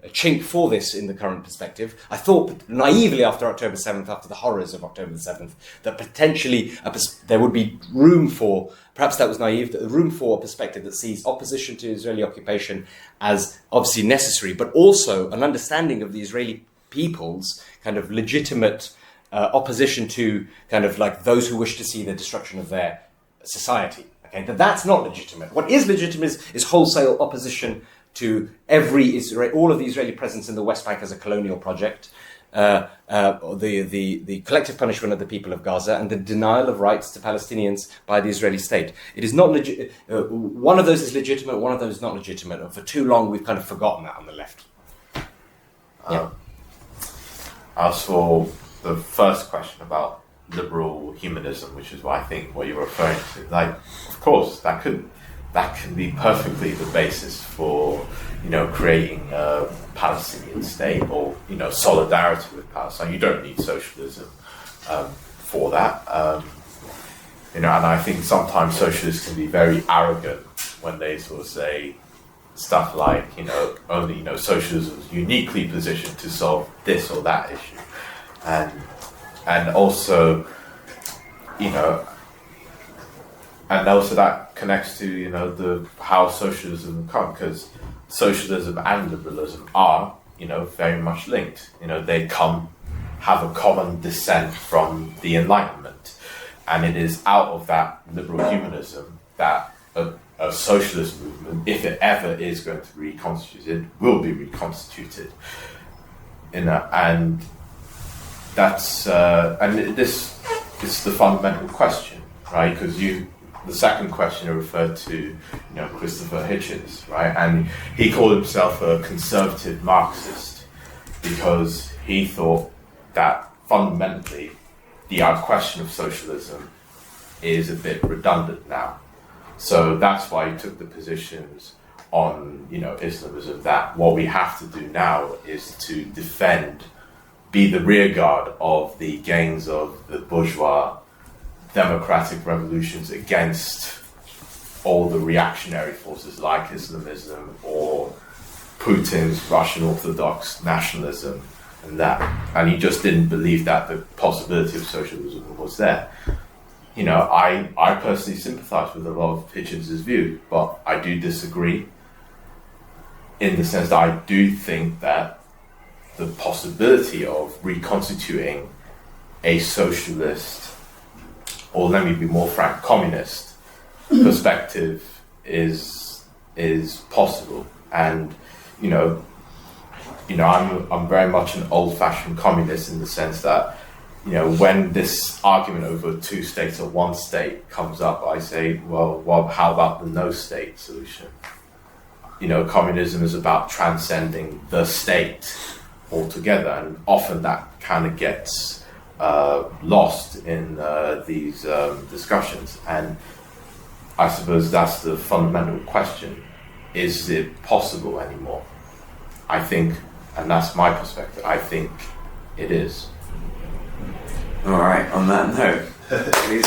a chink for this in the current perspective. I thought naively after October 7th, after the horrors of October 7th, that potentially there would be room for, perhaps that was naive, room for a perspective that sees opposition to Israeli occupation as obviously necessary, but also an understanding of the Israeli people's kind of legitimate opposition to kind of like those who wish to see the destruction of their society. Okay, but that's not legitimate. What is legitimate is wholesale opposition to all of the Israeli presence in the West Bank as a colonial project, the collective punishment of the people of Gaza, and the denial of rights to Palestinians by the Israeli state. It is not one of those is legitimate, one of those is not legitimate, and for too long we've kind of forgotten that on the left. As for the first question about liberal humanism, which is what I think what you're referring to, of course that could that can be perfectly the basis for, creating a Palestinian state or, solidarity with Palestine. You don't need socialism for that. And I think sometimes socialists can be very arrogant when they sort of say stuff like, only, socialism is uniquely positioned to solve this or that issue. And also, and also that connects to, how socialism comes, because socialism and liberalism are, very much linked. They have a common descent from the Enlightenment. And it is out of that liberal humanism that a socialist movement, if it ever is going to be reconstituted, will be reconstituted. And that's and this is the fundamental question, right? Because the second question referred to, Christopher Hitchens, right? And he called himself a conservative Marxist because he thought that fundamentally the question of socialism is a bit redundant now. So that's why he took the positions on, Islamism, that what we have to do now is to be the rear guard of the gains of the bourgeois democratic revolutions against all the reactionary forces like Islamism or Putin's Russian Orthodox nationalism and that. And he just didn't believe that the possibility of socialism was there. I personally sympathize with a lot of Hitchens' view, but I do disagree in the sense that I do think that the possibility of reconstituting a socialist, or let me be more frank, communist perspective is possible. And I'm very much an old-fashioned communist in the sense that when this argument over two states or one state comes up, I say, well, how about the no-state solution? Communism is about transcending the state altogether, and often that kind of gets lost in these discussions. And I suppose that's the fundamental question: is it possible anymore? I think, and that's my perspective, I think it is. All right, on that note, please.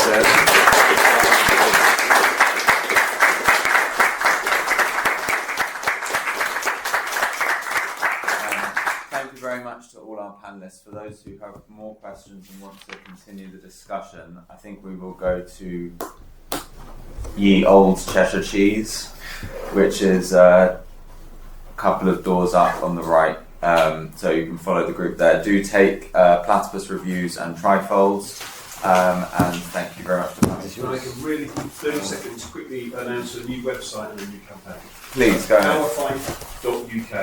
Thank you very much to all our panelists. For those who have more questions and want to continue the discussion, I think we will go to Ye Old Cheshire Cheese, which is a couple of doors up on the right. So you can follow the group there. Do take platypus reviews and trifolds. And thank you very much for coming. Can I make a really quick 30 seconds quickly announce a new website and a new campaign? Please go ahead. Ourfight.uk,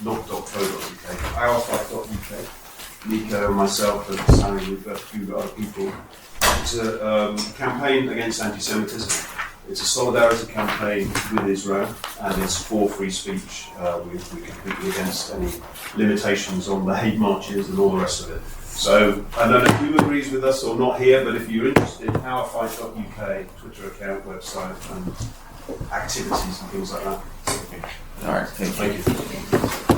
not .co.uk. Ourfight.uk. Nico and myself and Sammy with a few other people. It's a campaign against anti-Semitism. It's a solidarity campaign with Israel, and it's for free speech. We're completely against any limitations on the hate marches and all the rest of it. So I don't know who agrees with us or not here, but if you're interested, ourfight.uk, Twitter account, website, and activities and things like that. All right, thank you.